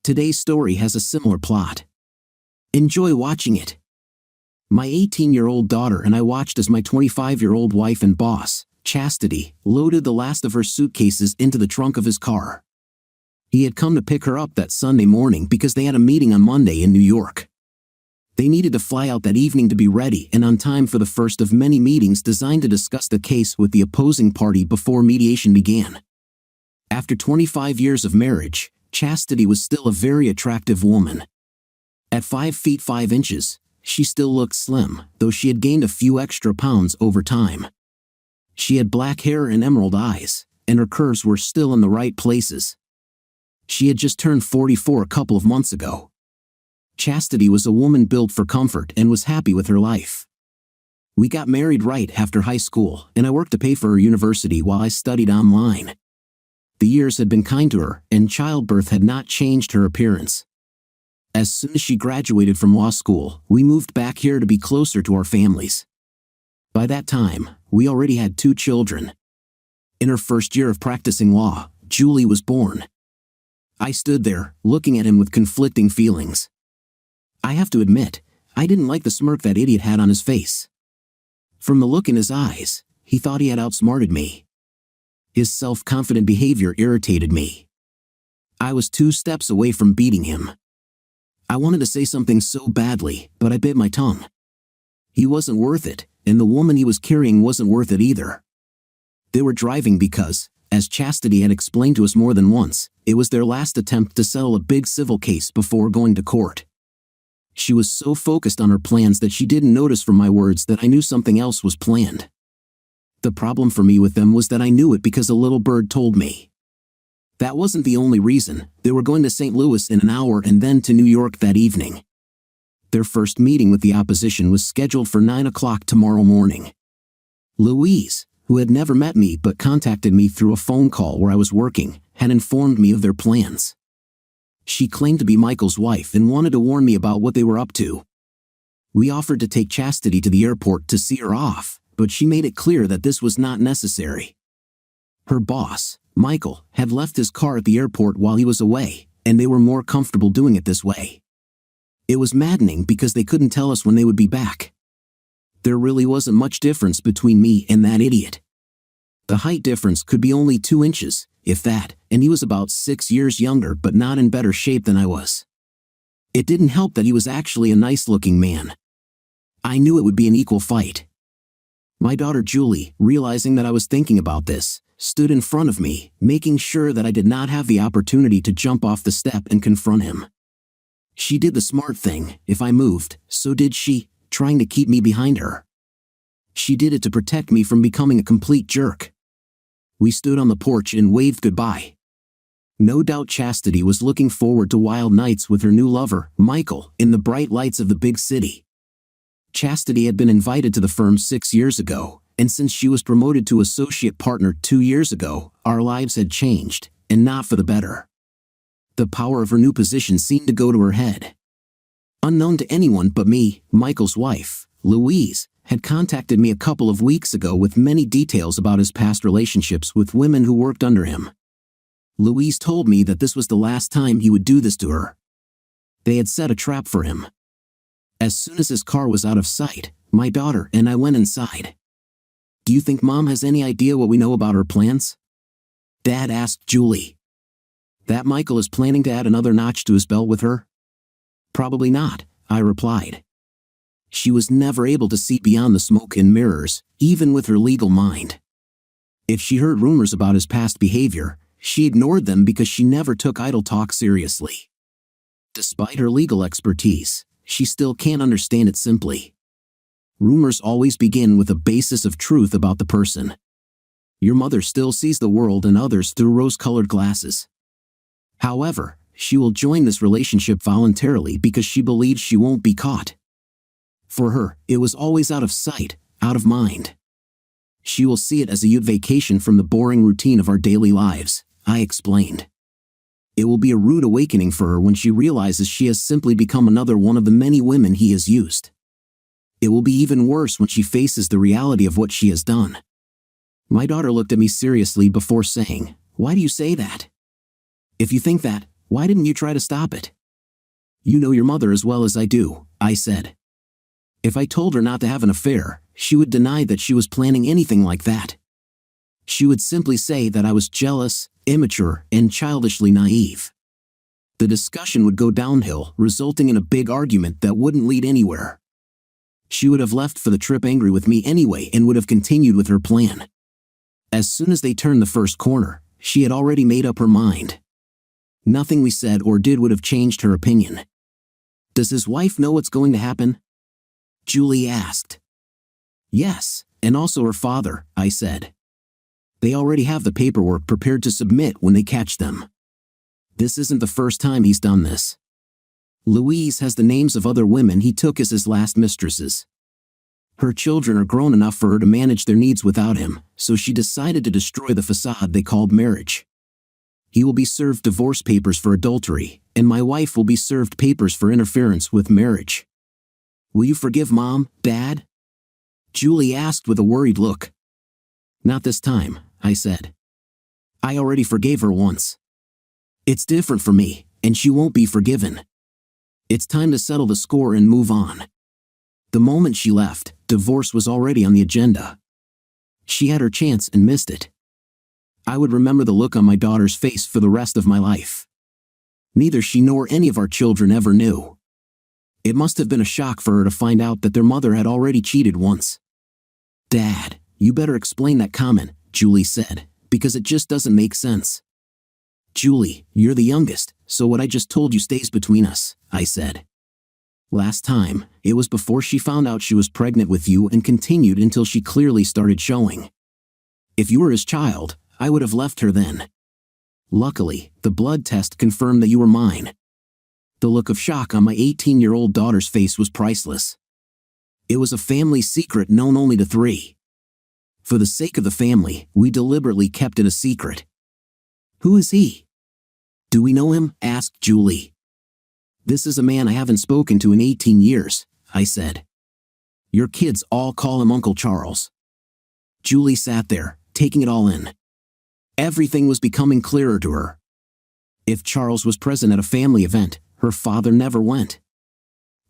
Today's story has a similar plot. Enjoy watching it. My 18-year-old daughter and I watched as my 25-year-old wife and boss, Chastity, loaded the last of her suitcases into the trunk of his car. He had come to pick her up that Sunday morning because they had a meeting on Monday in New York. They needed to fly out that evening to be ready and on time for the first of many meetings designed to discuss the case with the opposing party before mediation began. After 25 years of marriage, Chastity was still a very attractive woman. At 5 feet 5 inches, she still looked slim, though she had gained a few extra pounds over time. She had black hair and emerald eyes, and her curves were still in the right places. She had just turned 44 a couple of months ago. Chastity was a woman built for comfort and was happy with her life. We got married right after high school, and I worked to pay for her university while I studied online. The years had been kind to her, and childbirth had not changed her appearance. As soon as she graduated from law school, we moved back here to be closer to our families. By that time, we already had 2 children. In her first year of practicing law, Julie was born. I stood there, looking at him with conflicting feelings. I have to admit, I didn't like the smirk that idiot had on his face. From the look in his eyes, he thought he had outsmarted me. His self-confident behavior irritated me. I was 2 steps away from beating him. I wanted to say something so badly, but I bit my tongue. He wasn't worth it, and the woman he was carrying wasn't worth it either. They were driving because, as Chastity had explained to us more than once, it was their last attempt to settle a big civil case before going to court. She was so focused on her plans that she didn't notice from my words that I knew something else was planned. The problem for me with them was that I knew it because a little bird told me. That wasn't the only reason. They were going to St. Louis in an hour and then to New York that evening. Their first meeting with the opposition was scheduled for 9 o'clock tomorrow morning. Louise, who had never met me but contacted me through a phone call where I was working, had informed me of their plans. She claimed to be Michael's wife and wanted to warn me about what they were up to. We offered to take Chastity to the airport to see her off, but she made it clear that this was not necessary. Her boss, Michael, had left his car at the airport while he was away, and they were more comfortable doing it this way. It was maddening because they couldn't tell us when they would be back. There really wasn't much difference between me and that idiot. The height difference could be only 2 inches, if that, and he was about 6 years younger but not in better shape than I was. It didn't help that he was actually a nice-looking man. I knew it would be an equal fight. My daughter Julie, realizing that I was thinking about this, stood in front of me, making sure that I did not have the opportunity to jump off the step and confront him. She did the smart thing. If I moved, so did she, trying to keep me behind her. She did it to protect me from becoming a complete jerk. We stood on the porch and waved goodbye. No doubt Chastity was looking forward to wild nights with her new lover, Michael, in the bright lights of the big city. Chastity had been invited to the firm 6 years ago, and since she was promoted to associate partner 2 years ago, our lives had changed, and not for the better. The power of her new position seemed to go to her head. Unknown to anyone but me, Michael's wife, Louise, had contacted me a couple of weeks ago with many details about his past relationships with women who worked under him. Louise told me that this was the last time he would do this to her. They had set a trap for him. As soon as his car was out of sight, my daughter and I went inside. "Do you think Mom has any idea what we know about her plans?" Dad asked Julie. "That Michael is planning to add another notch to his belt with her?" "Probably not," I replied. She was never able to see beyond the smoke and mirrors, even with her legal mind. If she heard rumors about his past behavior, she ignored them because she never took idle talk seriously. Despite her legal expertise, she still can't understand it simply. Rumors always begin with a basis of truth about the person. Your mother still sees the world and others through rose-colored glasses. However, she will join this relationship voluntarily because she believes she won't be caught. For her, it was always out of sight, out of mind. She will see it as a vacation from the boring routine of our daily lives, I explained. It will be a rude awakening for her when she realizes she has simply become another one of the many women he has used. It will be even worse when she faces the reality of what she has done. My daughter looked at me seriously before saying, "Why do you say that? If you think that, Why didn't you try to stop it? You know your mother as well as I do, I said. If I told her not to have an affair, she would deny that she was planning anything like that. She would simply say that I was jealous, immature, and childishly naive. The discussion would go downhill, resulting in a big argument that wouldn't lead anywhere. She would have left for the trip angry with me anyway and would have continued with her plan. As soon as they turned the first corner, she had already made up her mind. Nothing we said or did would have changed her opinion. Does his wife know what's going to happen? Julie asked. Yes, and also her father, I said. They already have the paperwork prepared to submit when they catch them. This isn't the first time he's done this. Louise has the names of other women he took as his last mistresses. Her children are grown enough for her to manage their needs without him, so she decided to destroy the facade they called marriage. He will be served divorce papers for adultery, and my wife will be served papers for interference with marriage. Will you forgive Mom, Dad? Julie asked with a worried look. Not this time, I said. I already forgave her once. It's different for me, and she won't be forgiven. It's time to settle the score and move on. The moment she left, divorce was already on the agenda. She had her chance and missed it. I would remember the look on my daughter's face for the rest of my life. Neither she nor any of our children ever knew. It must have been a shock for her to find out that their mother had already cheated once. Dad, you better explain that comment, Julie said, because it just doesn't make sense. Julie, you're the youngest, so what I just told you stays between us, I said. Last time, it was before she found out she was pregnant with you and continued until she clearly started showing. If you were his child, I would have left her then. Luckily, the blood test confirmed that you were mine. The look of shock on my 18-year-old daughter's face was priceless. It was a family secret known only to three. For the sake of the family, we deliberately kept it a secret. Who is he? Do we know him? Asked Julie. This is a man I haven't spoken to in 18 years, I said. Your kids all call him Uncle Charles. Julie sat there, taking it all in. Everything was becoming clearer to her. If Charles was present at a family event, her father never went.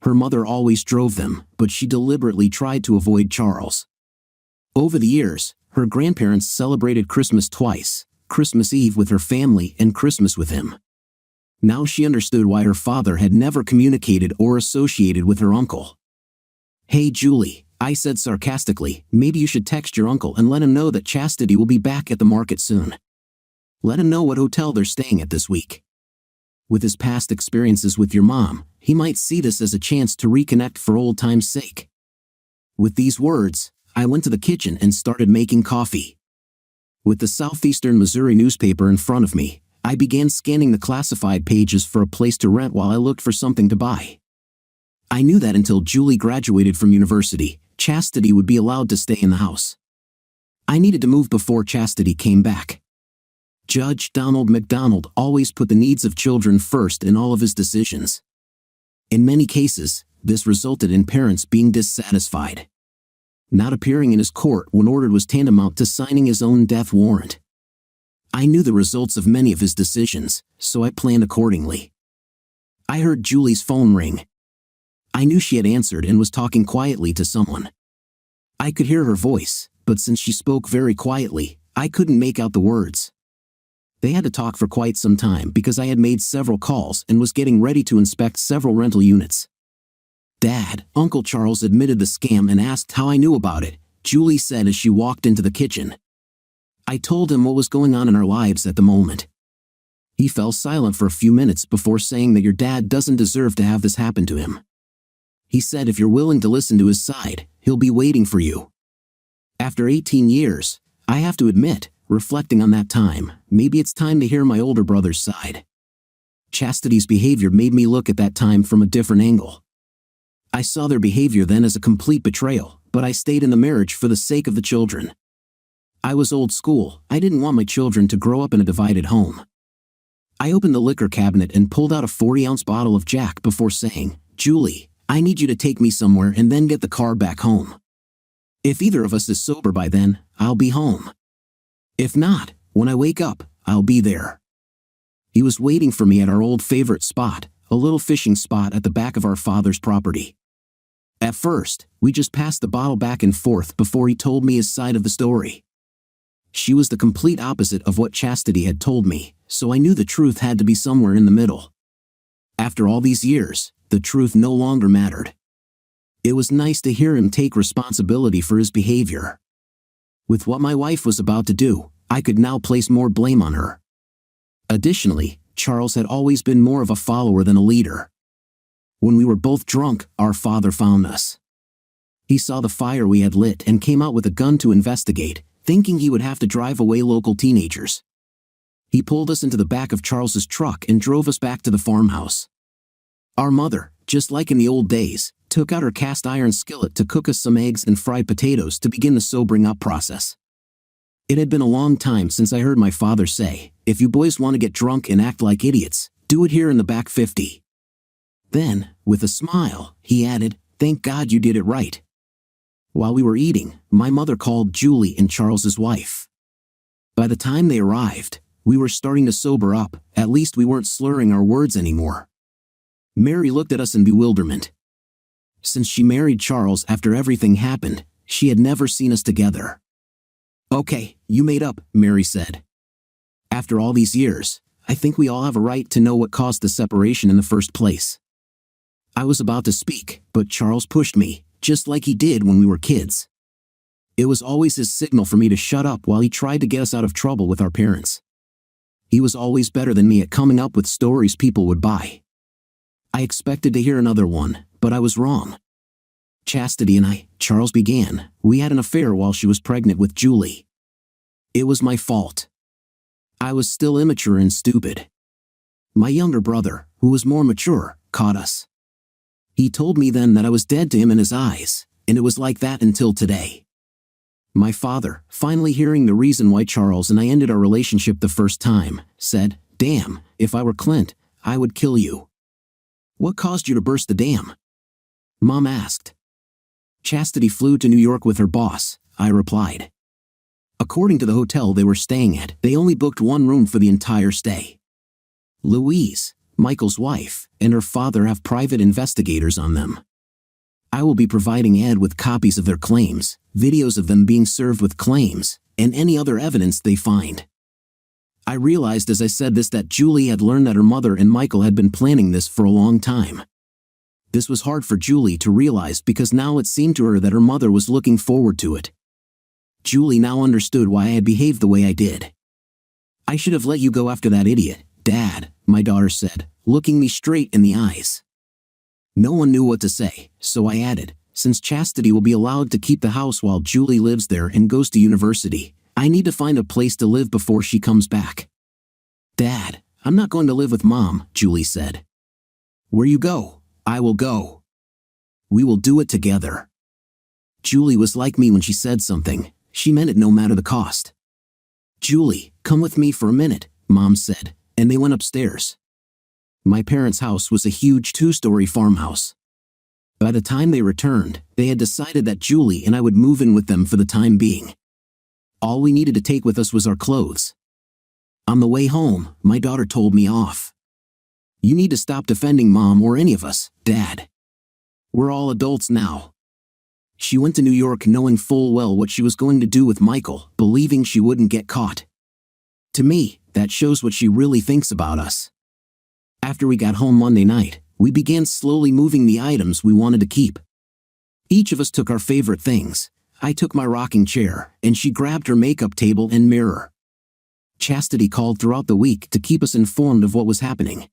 Her mother always drove them, but she deliberately tried to avoid Charles. Over the years, her grandparents celebrated Christmas twice, Christmas Eve with her family and Christmas with him. Now she understood why her father had never communicated or associated with her uncle. Hey Julie, I said sarcastically, maybe you should text your uncle and let him know that Chastity will be back at the market soon. Let him know what hotel they're staying at this week. With his past experiences with your mom, he might see this as a chance to reconnect for old time's sake. With these words, I went to the kitchen and started making coffee. With the Southeastern Missouri newspaper in front of me, I began scanning the classified pages for a place to rent while I looked for something to buy. I knew that until Julie graduated from university, Chastity would be allowed to stay in the house. I needed to move before Chastity came back. Judge Donald McDonald always put the needs of children first in all of his decisions. In many cases, this resulted in parents being dissatisfied. Not appearing in his court when ordered was tantamount to signing his own death warrant. I knew the results of many of his decisions, so I planned accordingly. I heard Julie's phone ring. I knew she had answered and was talking quietly to someone. I could hear her voice, but since she spoke very quietly, I couldn't make out the words. They had to talk for quite some time because I had made several calls and was getting ready to inspect several rental units. Dad, Uncle Charles admitted the scam and asked how I knew about it, Julie said as she walked into the kitchen. I told him what was going on in our lives at the moment. He fell silent for a few minutes before saying that your dad doesn't deserve to have this happen to him. He said if you're willing to listen to his side, he'll be waiting for you. After 18 years, I have to admit, reflecting on that time, maybe it's time to hear my older brother's side. Chastity's behavior made me look at that time from a different angle. I saw their behavior then as a complete betrayal, but I stayed in the marriage for the sake of the children. I was old school. I didn't want my children to grow up in a divided home. I opened the liquor cabinet and pulled out a 40-ounce bottle of Jack before saying, Julie, I need you to take me somewhere and then get the car back home. If either of us is sober by then, I'll be home. If not, when I wake up, I'll be there. He was waiting for me at our old favorite spot, a little fishing spot at the back of our father's property. At first, we just passed the bottle back and forth before he told me his side of the story. She was the complete opposite of what Chastity had told me, so I knew the truth had to be somewhere in the middle. After all these years, the truth no longer mattered. It was nice to hear him take responsibility for his behavior. With what my wife was about to do, I could now place more blame on her. Additionally, Charles had always been more of a follower than a leader. When we were both drunk, our father found us. He saw the fire we had lit and came out with a gun to investigate, thinking he would have to drive away local teenagers. He pulled us into the back of Charles's truck and drove us back to the farmhouse. Our mother, just like in the old days, took out her cast iron skillet to cook us some eggs and fried potatoes to begin the sobering up process. It had been a long time since I heard my father say, "If you boys want to get drunk and act like idiots, do it here in the back 50. Then, with a smile, he added, "Thank God you did it right." While we were eating, my mother called Julie and Charles's wife. By the time they arrived, we were starting to sober up, at least we weren't slurring our words anymore. Mary looked at us in bewilderment. Since she married Charles after everything happened, she had never seen us together. "Okay, you made up," Mary said. "After all these years, I think we all have a right to know what caused the separation in the first place." I was about to speak, but Charles pushed me, just like he did when we were kids. It was always his signal for me to shut up while he tried to get us out of trouble with our parents. He was always better than me at coming up with stories people would buy. I expected to hear another one, but I was wrong. Chastity and I, Charles began, we had an affair while she was pregnant with Julie. It was my fault. I was still immature and stupid. My younger brother, who was more mature, caught us. He told me then that I was dead to him in his eyes, and it was like that until today. My father, finally hearing the reason why Charles and I ended our relationship the first time, said, "Damn, if I were Clint, I would kill you." "What caused you to burst the dam?" Mom asked. "Chastity flew to New York with her boss," I replied. According to the hotel they were staying at, they only booked one room for the entire stay. Louise, Michael's wife, and her father have private investigators on them. I will be providing Ed with copies of their claims, videos of them being served with claims, and any other evidence they find. I realized as I said this that Julie had learned that her mother and Michael had been planning this for a long time. This was hard for Julie to realize because now it seemed to her that her mother was looking forward to it. Julie now understood why I had behaved the way I did. "I should have let you go after that idiot, Dad," my daughter said, looking me straight in the eyes. No one knew what to say, so I added, "Since Chastity will be allowed to keep the house while Julie lives there and goes to university, I need to find a place to live before she comes back." "Dad, I'm not going to live with Mom," Julie said. "Where you go, I will go. We will do it together." Julie was like me when she said something. She meant it no matter the cost. "Julie, come with me for a minute," Mom said, and they went upstairs. My parents' house was a huge 2-story farmhouse. By the time they returned, they had decided that Julie and I would move in with them for the time being. All we needed to take with us was our clothes. On the way home, my daughter told me off. "You need to stop defending Mom or any of us, Dad. We're all adults now." She went to New York knowing full well what she was going to do with Michael, believing she wouldn't get caught. To me, that shows what she really thinks about us. After we got home Monday night, we began slowly moving the items we wanted to keep. Each of us took our favorite things. I took my rocking chair, and she grabbed her makeup table and mirror. Chastity called throughout the week to keep us informed of what was happening.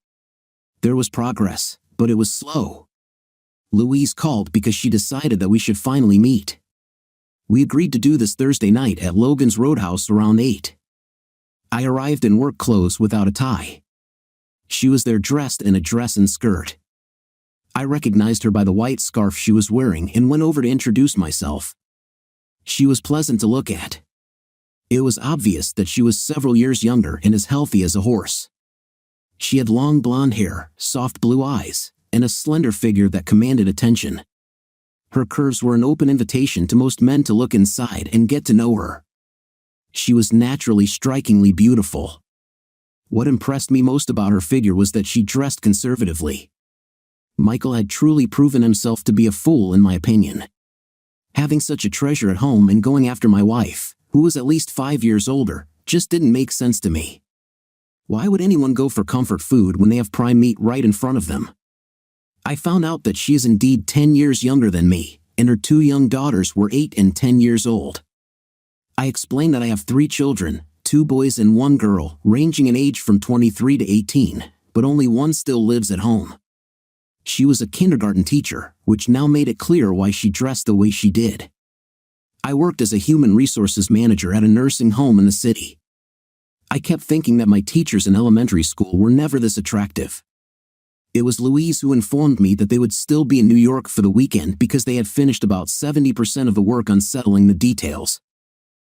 There was progress, but it was slow. Louise called because she decided that we should finally meet. We agreed to do this Thursday night at Logan's Roadhouse around 8. I arrived in work clothes without a tie. She was there dressed in a dress and skirt. I recognized her by the white scarf she was wearing and went over to introduce myself. She was pleasant to look at. It was obvious that she was several years younger and as healthy as a horse. She had long blonde hair, soft blue eyes, and a slender figure that commanded attention. Her curves were an open invitation to most men to look inside and get to know her. She was naturally strikingly beautiful. What impressed me most about her figure was that she dressed conservatively. Michael had truly proven himself to be a fool in my opinion. Having such a treasure at home and going after my wife, who was at least 5 years older, just didn't make sense to me. Why would anyone go for comfort food when they have prime meat right in front of them? I found out that she is indeed 10 years younger than me, and her 2 young daughters were 8 and 10 years old. I explained that I have 3 children, 2 boys and 1 girl, ranging in age from 23 to 18, but only one still lives at home. She was a kindergarten teacher, which now made it clear why she dressed the way she did. I worked as a human resources manager at a nursing home in the city. I kept thinking that my teachers in elementary school were never this attractive. It was Louise who informed me that they would still be in New York for the weekend because they had finished about 70% of the work on settling the details.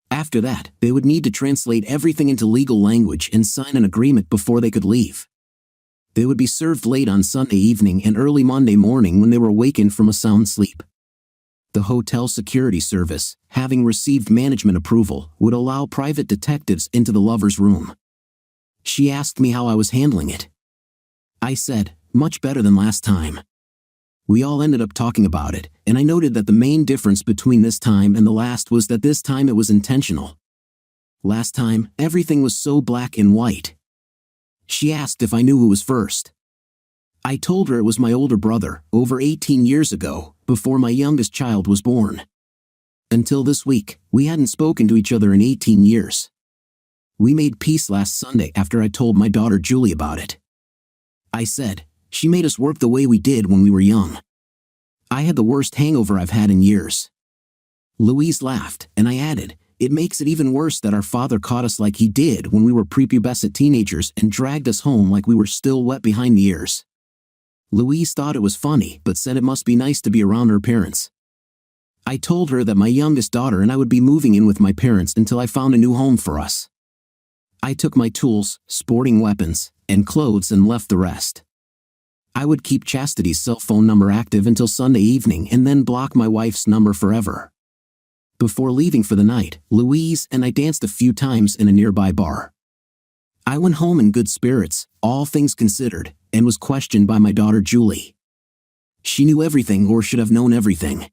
After that, they would need to translate everything into legal language and sign an agreement before they could leave. They would be served late on Sunday evening and early Monday morning when they were awakened from a sound sleep. The hotel security service, having received management approval, would allow private detectives into the lover's room. She asked me how I was handling it. I said, much better than last time. We all ended up talking about it, and I noted that the main difference between this time and the last was that this time it was intentional. Last time, everything was so black and white. She asked if I knew who was first. I told her it was my older brother, over 18 years ago, before my youngest child was born. Until this week, we hadn't spoken to each other in 18 years. We made peace last Sunday after I told my daughter Julie about it. I said, she made us work the way we did when we were young. I had the worst hangover I've had in years. Louise laughed, and I added, it makes it even worse that our father caught us like he did when we were prepubescent teenagers and dragged us home like we were still wet behind the ears. Louise thought it was funny but said it must be nice to be around her parents. I told her that my youngest daughter and I would be moving in with my parents until I found a new home for us. I took my tools, sporting weapons, and clothes and left the rest. I would keep Chastity's cell phone number active until Sunday evening and then block my wife's number forever. Before leaving for the night, Louise and I danced a few times in a nearby bar. I went home in good spirits, all things considered, and was questioned by my daughter Julie. She knew everything or should have known everything.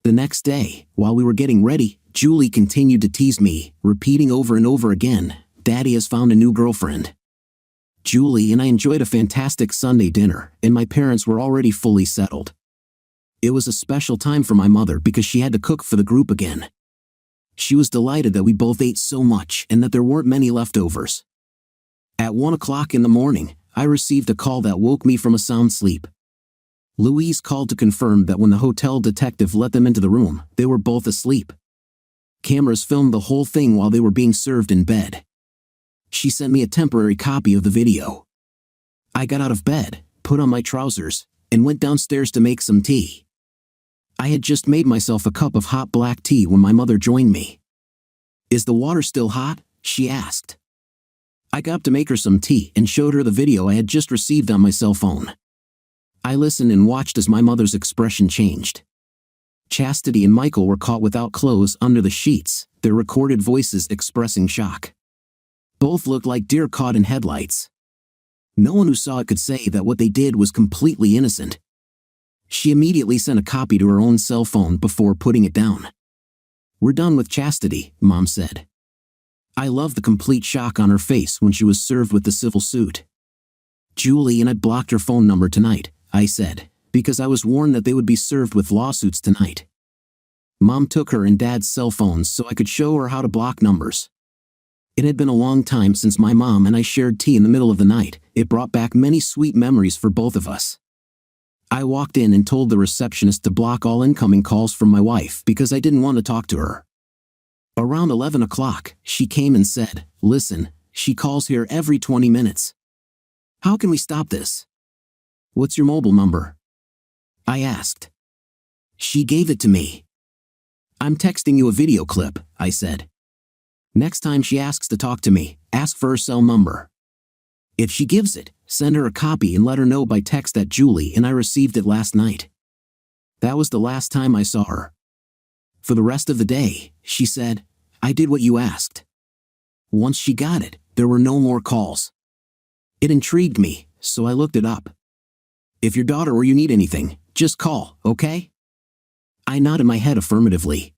The next day, while we were getting ready, Julie continued to tease me, repeating over and over again, Daddy has found a new girlfriend. Julie and I enjoyed a fantastic Sunday dinner, and my parents were already fully settled. It was a special time for my mother because she had to cook for the group again. She was delighted that we both ate so much and that there weren't many leftovers. At 1 o'clock in the morning, I received a call that woke me from a sound sleep. Louise called to confirm that when the hotel detective let them into the room, they were both asleep. Cameras filmed the whole thing while they were being served in bed. She sent me a temporary copy of the video. I got out of bed, put on my trousers, and went downstairs to make some tea. I had just made myself a cup of hot black tea when my mother joined me. Is the water still hot? She asked. I got up to make her some tea and showed her the video I had just received on my cell phone. I listened and watched as my mother's expression changed. Chastity and Michael were caught without clothes under the sheets, their recorded voices expressing shock. Both looked like deer caught in headlights. No one who saw it could say that what they did was completely innocent. She immediately sent a copy to her own cell phone before putting it down. We're done with Chastity, Mom said. I loved the complete shock on her face when she was served with the civil suit. Julie and I blocked her phone number tonight, I said, because I was warned that they would be served with lawsuits tonight. Mom took her and Dad's cell phones so I could show her how to block numbers. It had been a long time since my mom and I shared tea in the middle of the night. It brought back many sweet memories for both of us. I walked in and told the receptionist to block all incoming calls from my wife because I didn't want to talk to her. Around 11 o'clock, she came and said, listen, she calls here every 20 minutes. How can we stop this? What's your mobile number? I asked. She gave it to me. I'm texting you a video clip, I said. Next time she asks to talk to me, ask for her cell number. If she gives it, send her a copy and let her know by text that Julie and I received it last night. That was the last time I saw her. For the rest of the day, she said, I did what you asked. Once she got it, there were no more calls. It intrigued me, so I looked it up. If your daughter or you need anything, just call, okay? I nodded my head affirmatively.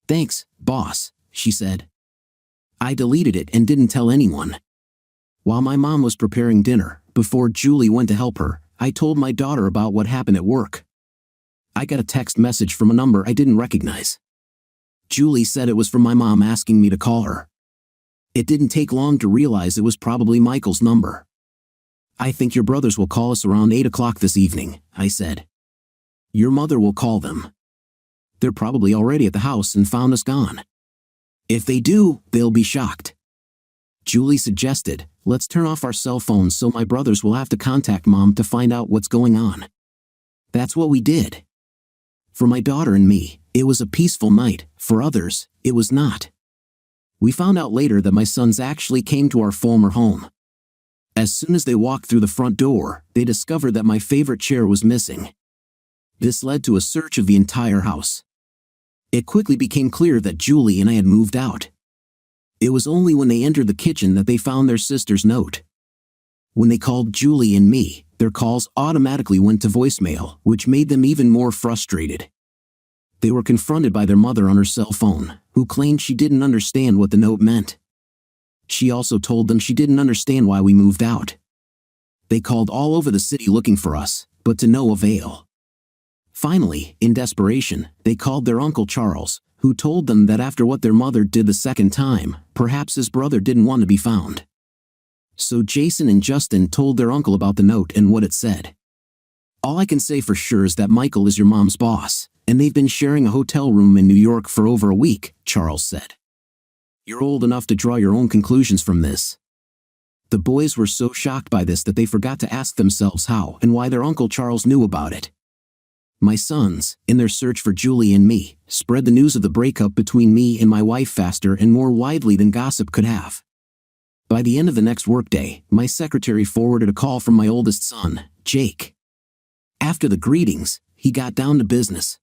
Thanks, boss, she said. I deleted it and didn't tell anyone. While my mom was preparing dinner, before Julie went to help her, I told my daughter about what happened at work. I got a text message from a number I didn't recognize. Julie said it was from my mom asking me to call her. It didn't take long to realize it was probably Michael's number. I think your brothers will call us around 8 o'clock this evening, I said. Your mother will call them. They're probably already at the house and found us gone. If they do, they'll be shocked. Julie suggested, let's turn off our cell phones so my brothers will have to contact Mom to find out what's going on. That's what we did. For my daughter and me, it was a peaceful night. For others, it was not. We found out later that my sons actually came to our former home. As soon as they walked through the front door, they discovered that my favorite chair was missing. This led to a search of the entire house. It quickly became clear that Julie and I had moved out. It was only when they entered the kitchen that they found their sister's note. When they called Julie and me, their calls automatically went to voicemail, which made them even more frustrated. They were confronted by their mother on her cell phone, who claimed she didn't understand what the note meant. She also told them she didn't understand why we moved out. They called all over the city looking for us, but to no avail. Finally, in desperation, they called their Uncle Charles, who told them that after what their mother did the second time, perhaps his brother didn't want to be found. So Jason and Justin told their uncle about the note and what it said. All I can say for sure is that Michael is your mom's boss, and they've been sharing a hotel room in New York for over a week, Charles said. You're old enough to draw your own conclusions from this. The boys were so shocked by this that they forgot to ask themselves how and why their Uncle Charles knew about it. My sons, in their search for Julie and me, spread the news of the breakup between me and my wife faster and more widely than gossip could have. By the end of the next workday, my secretary forwarded a call from my oldest son, Jake. After the greetings, he got down to business.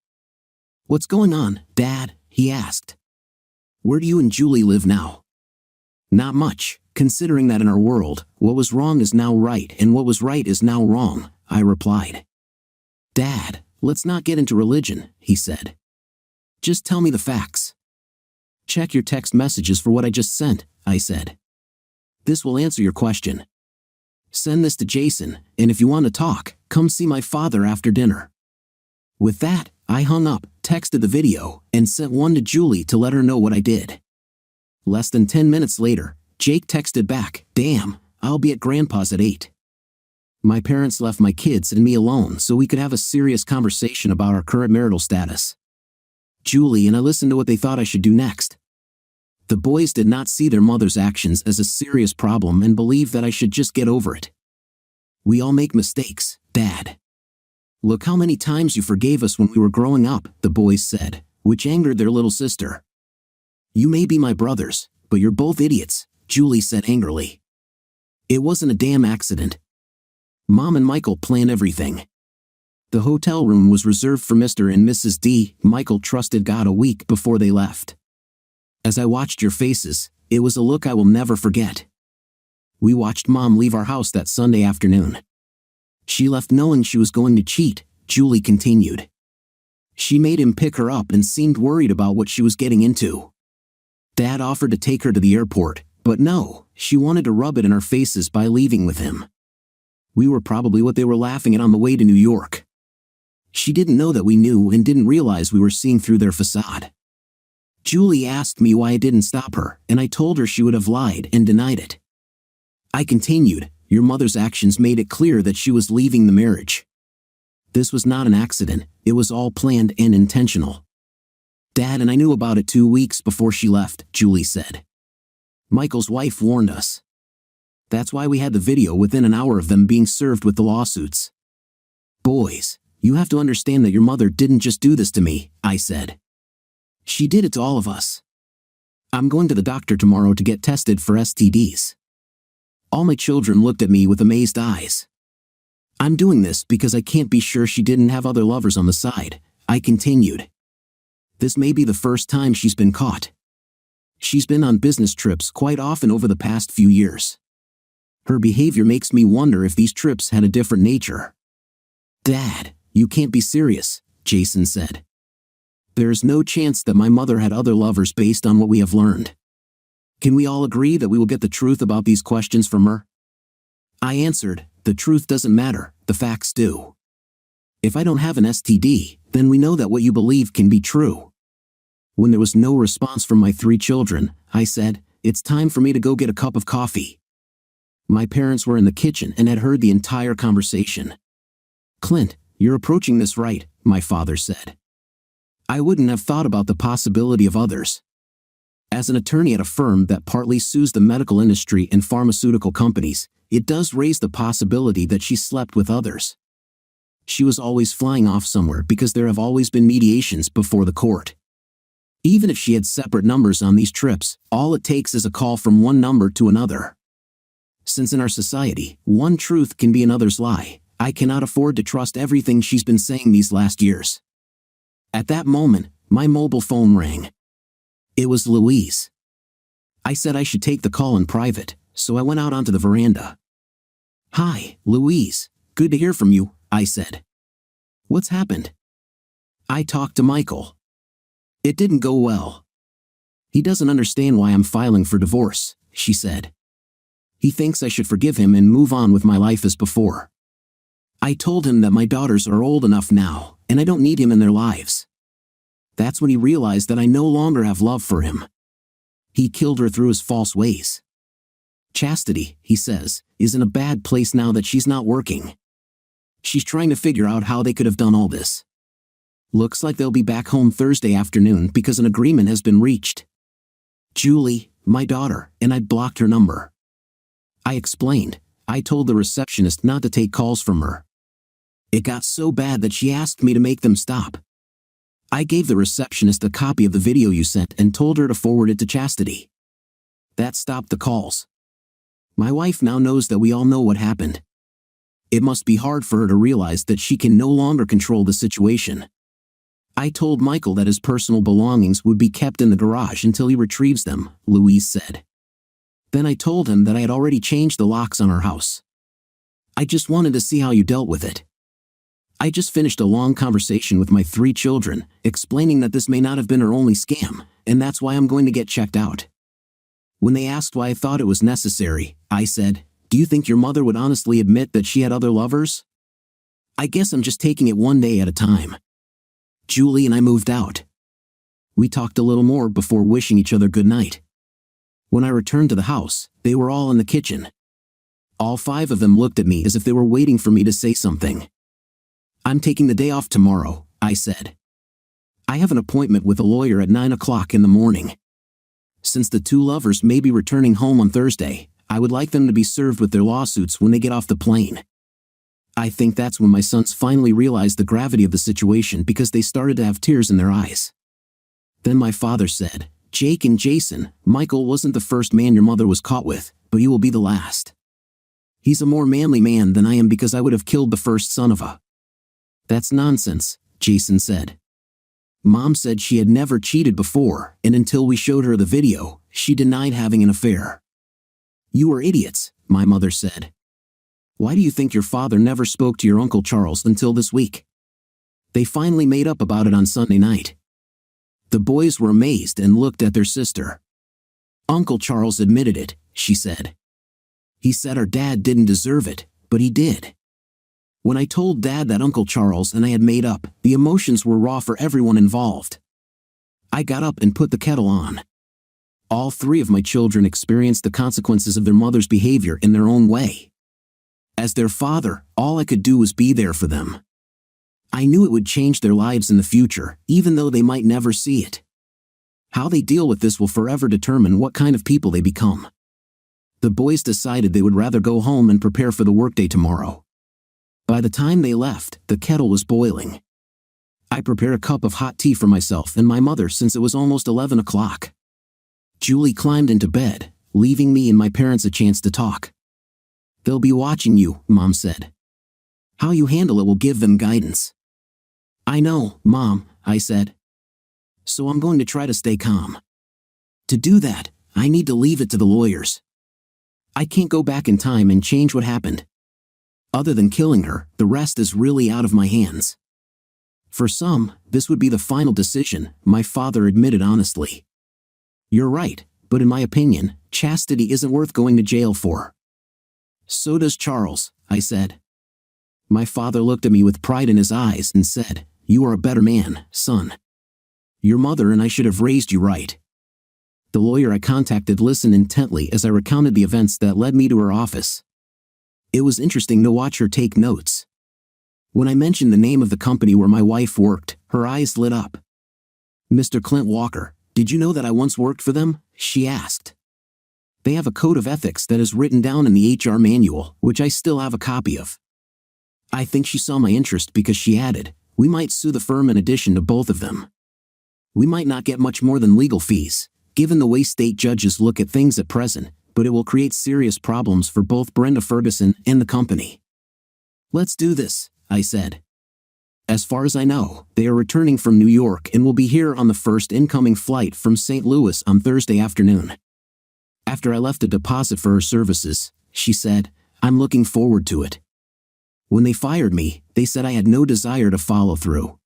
What's going on, Dad? He asked. Where do you and Julie live now? Not much, considering that in our world, what was wrong is now right and what was right is now wrong, I replied. Dad, let's not get into religion, he said. Just tell me the facts. Check your text messages for what I just sent, I said. This will answer your question. Send this to Jason, and if you want to talk, come see my father after dinner. With that, I hung up, texted the video, and sent one to Julie to let her know what I did. Less than 10 minutes later, Jake texted back, Damn, I'll be at Grandpa's at 8. My parents left my kids and me alone so we could have a serious conversation about our current marital status. Julie and I listened to what they thought I should do next. The boys did not see their mother's actions as a serious problem and believed that I should just get over it. We all make mistakes, Dad. Look how many times you forgave us when we were growing up, the boys said, which angered their little sister. You may be my brothers, but you're both idiots, Julie said angrily. It wasn't a damn accident. Mom and Michael planned everything. The hotel room was reserved for Mr. and Mrs. D. Michael trusted God a week before they left. As I watched your faces, it was a look I will never forget. We watched Mom leave our house that Sunday afternoon. She left knowing she was going to cheat, Julie continued. She made him pick her up and seemed worried about what she was getting into. Dad offered to take her to the airport, but no, she wanted to rub it in our faces by leaving with him. We were probably what they were laughing at on the way to New York. She didn't know that we knew and didn't realize we were seeing through their facade. Julie asked me why I didn't stop her, and I told her she would have lied and denied it. I continued, Your mother's actions made it clear that she was leaving the marriage. This was not an accident, it was all planned and intentional. Dad and I knew about it 2 weeks before she left, Julie said. Michael's wife warned us. That's why we had the video within an hour of them being served with the lawsuits. Boys, you have to understand that your mother didn't just do this to me, I said. She did it to all of us. I'm going to the doctor tomorrow to get tested for STDs. All my children looked at me with amazed eyes. I'm doing this because I can't be sure she didn't have other lovers on the side, I continued. This may be the first time she's been caught. She's been on business trips quite often over the past few years. Her behavior makes me wonder if these trips had a different nature. Dad, you can't be serious, Jason said. There's no chance that my mother had other lovers based on what we have learned. Can we all agree that we will get the truth about these questions from her? I answered, the truth doesn't matter, the facts do. If I don't have an STD, then we know that what you believe can be true. When there was no response from my 3 children, I said, it's time for me to go get a cup of coffee. My parents were in the kitchen and had heard the entire conversation. Clint, you're approaching this right, my father said. I wouldn't have thought about the possibility of others. As an attorney at a firm that partly sues the medical industry and pharmaceutical companies, it does raise the possibility that she slept with others. She was always flying off somewhere because there have always been mediations before the court. Even if she had separate numbers on these trips, all it takes is a call from one number to another. Since in our society, one truth can be another's lie, I cannot afford to trust everything she's been saying these last years. At that moment, my mobile phone rang. It was Louise. I said I should take the call in private, so I went out onto the veranda. Hi, Louise. Good to hear from you, I said. What's happened? I talked to Michael. It didn't go well. He doesn't understand why I'm filing for divorce, she said. He thinks I should forgive him and move on with my life as before. I told him that my daughters are old enough now, and I don't need him in their lives. That's when he realized that I no longer have love for him. He killed her through his false ways. Chastity, he says, is in a bad place now that she's not working. She's trying to figure out how they could have done all this. Looks like they'll be back home Thursday afternoon because an agreement has been reached. Julie, my daughter, and I blocked her number. I explained. I told the receptionist not to take calls from her. It got so bad that she asked me to make them stop. I gave the receptionist a copy of the video you sent and told her to forward it to Chastity. That stopped the calls. My wife now knows that we all know what happened. It must be hard for her to realize that she can no longer control the situation. I told Michael that his personal belongings would be kept in the garage until he retrieves them, Louise said. Then I told him that I had already changed the locks on our house. I just wanted to see how you dealt with it. I just finished a long conversation with my 3 children, explaining that this may not have been her only scam, and that's why I'm going to get checked out. When they asked why I thought it was necessary, I said, do you think your mother would honestly admit that she had other lovers? I guess I'm just taking it one day at a time. Julie and I moved out. We talked a little more before wishing each other good night. When I returned to the house, they were all in the kitchen. All 5 of them looked at me as if they were waiting for me to say something. I'm taking the day off tomorrow, I said. I have an appointment with a lawyer at 9 o'clock in the morning. Since the 2 lovers may be returning home on Thursday, I would like them to be served with their lawsuits when they get off the plane. I think that's when my sons finally realized the gravity of the situation because they started to have tears in their eyes. Then my father said, Jake and Jason, Michael wasn't the first man your mother was caught with, but he will be the last. He's a more manly man than I am because I would have killed the first son of a. That's nonsense, Jason said. Mom said she had never cheated before, and until we showed her the video, she denied having an affair. You are idiots, my mother said. Why do you think your father never spoke to your Uncle Charles until this week? They finally made up about it on Sunday night. The boys were amazed and looked at their sister. Uncle Charles admitted it, she said. He said our dad didn't deserve it, but he did. When I told Dad that Uncle Charles and I had made up, the emotions were raw for everyone involved. I got up and put the kettle on. All 3 of my children experienced the consequences of their mother's behavior in their own way. As their father, all I could do was be there for them. I knew it would change their lives in the future, even though they might never see it. How they deal with this will forever determine what kind of people they become. The boys decided they would rather go home and prepare for the workday tomorrow. By the time they left, the kettle was boiling. I prepared a cup of hot tea for myself and my mother since it was almost 11 o'clock. Julie climbed into bed, leaving me and my parents a chance to talk. They'll be watching you, Mom said. How you handle it will give them guidance. I know, Mom, I said. So I'm going to try to stay calm. To do that, I need to leave it to the lawyers. I can't go back in time and change what happened. Other than killing her, the rest is really out of my hands. For some, this would be the final decision, my father admitted honestly. You're right, but in my opinion, Chastity isn't worth going to jail for. So does Charles, I said. My father looked at me with pride in his eyes and said, "You are a better man, son. Your mother and I should have raised you right." The lawyer I contacted listened intently as I recounted the events that led me to her office. It was interesting to watch her take notes. When I mentioned the name of the company where my wife worked, her eyes lit up. "Mr. Clint Walker, did you know that I once worked for them?" she asked. "They have a code of ethics that is written down in the HR manual, which I still have a copy of." I think she saw my interest because she added, "We might sue the firm in addition to both of them. We might not get much more than legal fees, given the way state judges look at things at present, but it will create serious problems for both Brenda Ferguson and the company." "Let's do this," I said. "As far as I know, they are returning from New York and will be here on the first incoming flight from St. Louis on Thursday afternoon." After I left a deposit for her services, she said, "I'm looking forward to it. When they fired me, they said I had no desire to follow through.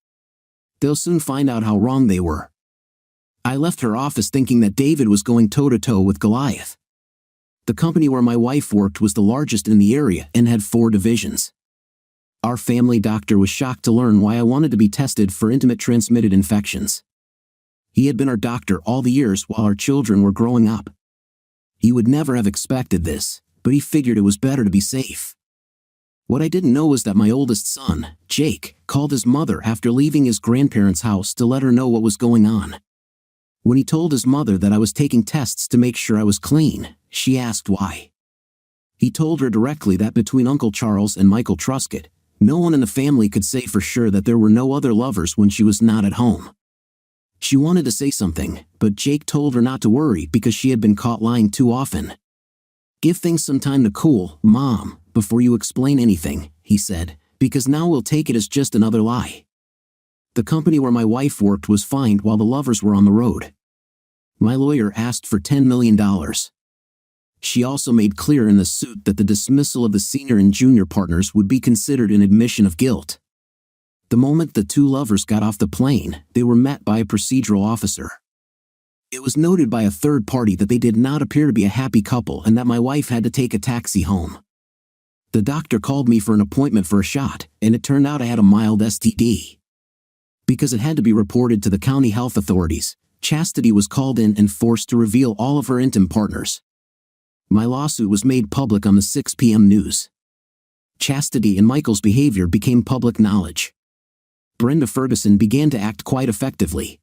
They'll soon find out how wrong they were." I left her office thinking that David was going toe-to-toe with Goliath. The company where my wife worked was the largest in the area and had 4 divisions. Our family doctor was shocked to learn why I wanted to be tested for intimate transmitted infections. He had been our doctor all the years while our children were growing up. He would never have expected this, but he figured it was better to be safe. What I didn't know was that my oldest son, Jake, called his mother after leaving his grandparents' house to let her know what was going on. When he told his mother that I was taking tests to make sure I was clean, she asked why. He told her directly that between Uncle Charles and Michael Truscott, no one in the family could say for sure that there were no other lovers when she was not at home. She wanted to say something, but Jake told her not to worry because she had been caught lying too often. "Give things some time to cool, Mom, before you explain anything," he said, "because now we'll take it as just another lie." The company where my wife worked was fined while the lovers were on the road. My lawyer asked for $10 million. She also made clear in the suit that the dismissal of the senior and junior partners would be considered an admission of guilt. The moment the 2 lovers got off the plane, they were met by a procedural officer. It was noted by a third party that they did not appear to be a happy couple and that my wife had to take a taxi home. The doctor called me for an appointment for a shot, and it turned out I had a mild STD. Because it had to be reported to the county health authorities, Chastity was called in and forced to reveal all of her intimate partners. My lawsuit was made public on the 6 p.m. news. Chastity and Michael's behavior became public knowledge. Brenda Ferguson began to act quite effectively.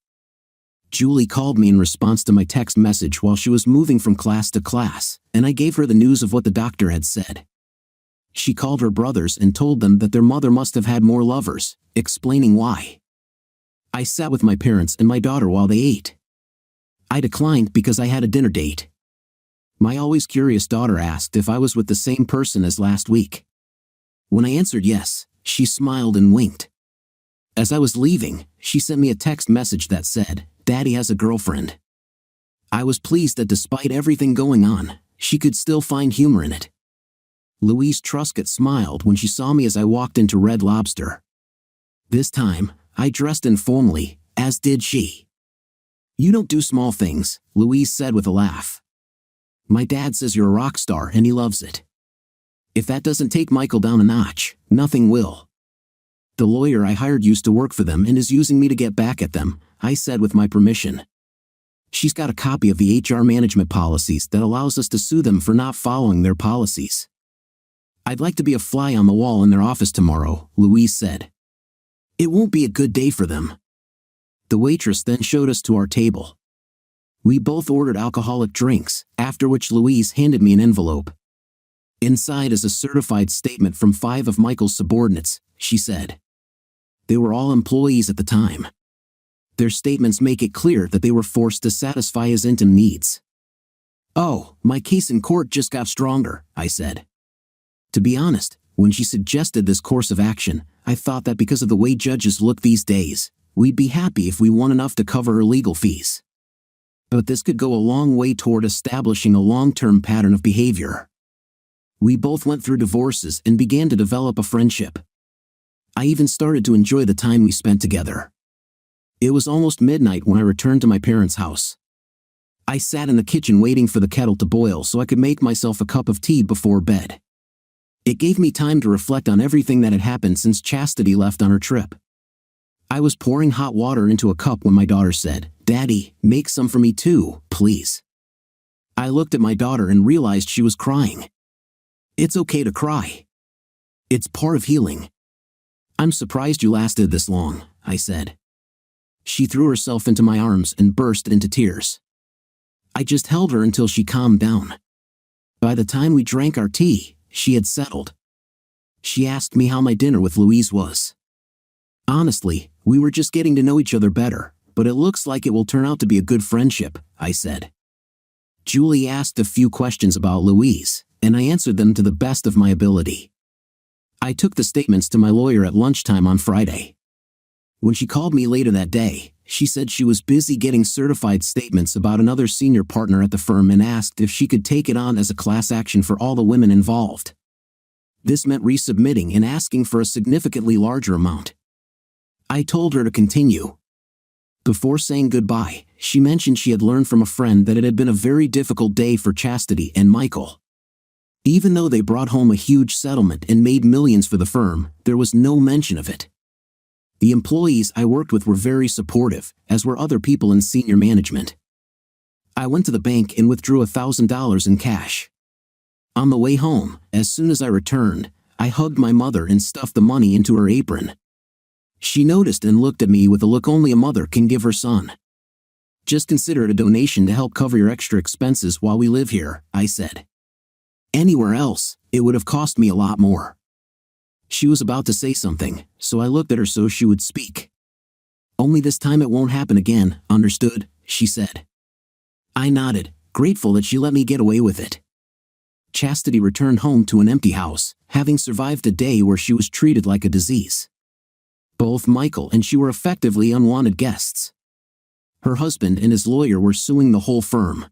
Julie called me in response to my text message while she was moving from class to class, and I gave her the news of what the doctor had said. She called her brothers and told them that their mother must have had more lovers, explaining why. I sat with my parents and my daughter while they ate. I declined because I had a dinner date. My always curious daughter asked if I was with the same person as last week. When I answered yes, she smiled and winked. As I was leaving, she sent me a text message that said, "Daddy has a girlfriend." I was pleased that despite everything going on, she could still find humor in it. Louise Truscott smiled when she saw me as I walked into Red Lobster. This time, I dressed informally, as did she. "You don't do small things," Louise said with a laugh. "My dad says you're a rock star and he loves it. If that doesn't take Michael down a notch, nothing will." "The lawyer I hired used to work for them and is using me to get back at them," I said with my permission. "She's got a copy of the HR management policies that allows us to sue them for not following their policies." "I'd like to be a fly on the wall in their office tomorrow," Louise said. "It won't be a good day for them." The waitress then showed us to our table. We both ordered alcoholic drinks, after which Louise handed me an envelope. "Inside is a certified statement from 5 of Michael's subordinates," she said. They were all employees at the time. Their statements make it clear that they were forced to satisfy his intimate needs. "Oh, my case in court just got stronger," I said. To be honest, when she suggested this course of action, I thought that because of the way judges look these days, we'd be happy if we won enough to cover her legal fees. But this could go a long way toward establishing a long-term pattern of behavior. We both went through divorces and began to develop a friendship. I even started to enjoy the time we spent together. It was almost midnight when I returned to my parents' house. I sat in the kitchen waiting for the kettle to boil so I could make myself a cup of tea before bed. It gave me time to reflect on everything that had happened since Chastity left on her trip. I was pouring hot water into a cup when my daughter said, "Daddy, make some for me too, please." I looked at my daughter and realized she was crying. It's okay to cry. It's part of healing. I'm surprised you lasted this long, I said. She threw herself into my arms and burst into tears. I just held her until she calmed down. By the time we drank our tea, she had settled. She asked me how my dinner with Louise was. Honestly, we were just getting to know each other better, but it looks like it will turn out to be a good friendship, I said. Julie asked a few questions about Louise, and I answered them to the best of my ability. I took the statements to my lawyer at lunchtime on Friday. When she called me later that day, she said she was busy getting certified statements about another senior partner at the firm and asked if she could take it on as a class action for all the women involved. This meant resubmitting and asking for a significantly larger amount. I told her to continue. Before saying goodbye, she mentioned she had learned from a friend that it had been a very difficult day for Chastity and Michael. Even though they brought home a huge settlement and made millions for the firm, there was no mention of it. The employees I worked with were very supportive, as were other people in senior management. I went to the bank and withdrew $1,000 in cash. On the way home, as soon as I returned, I hugged my mother and stuffed the money into her apron. She noticed and looked at me with a look only a mother can give her son. "Just consider it a donation to help cover your extra expenses while we live here," I said. "Anywhere else, it would have cost me a lot more." She was about to say something, so I looked at her so she would speak. "Only this time it won't happen again, understood?" she said. I nodded, grateful that she let me get away with it. Chastity returned home to an empty house, having survived a day where she was treated like a disease. Both Michael and she were effectively unwanted guests. Her husband and his lawyer were suing the whole firm.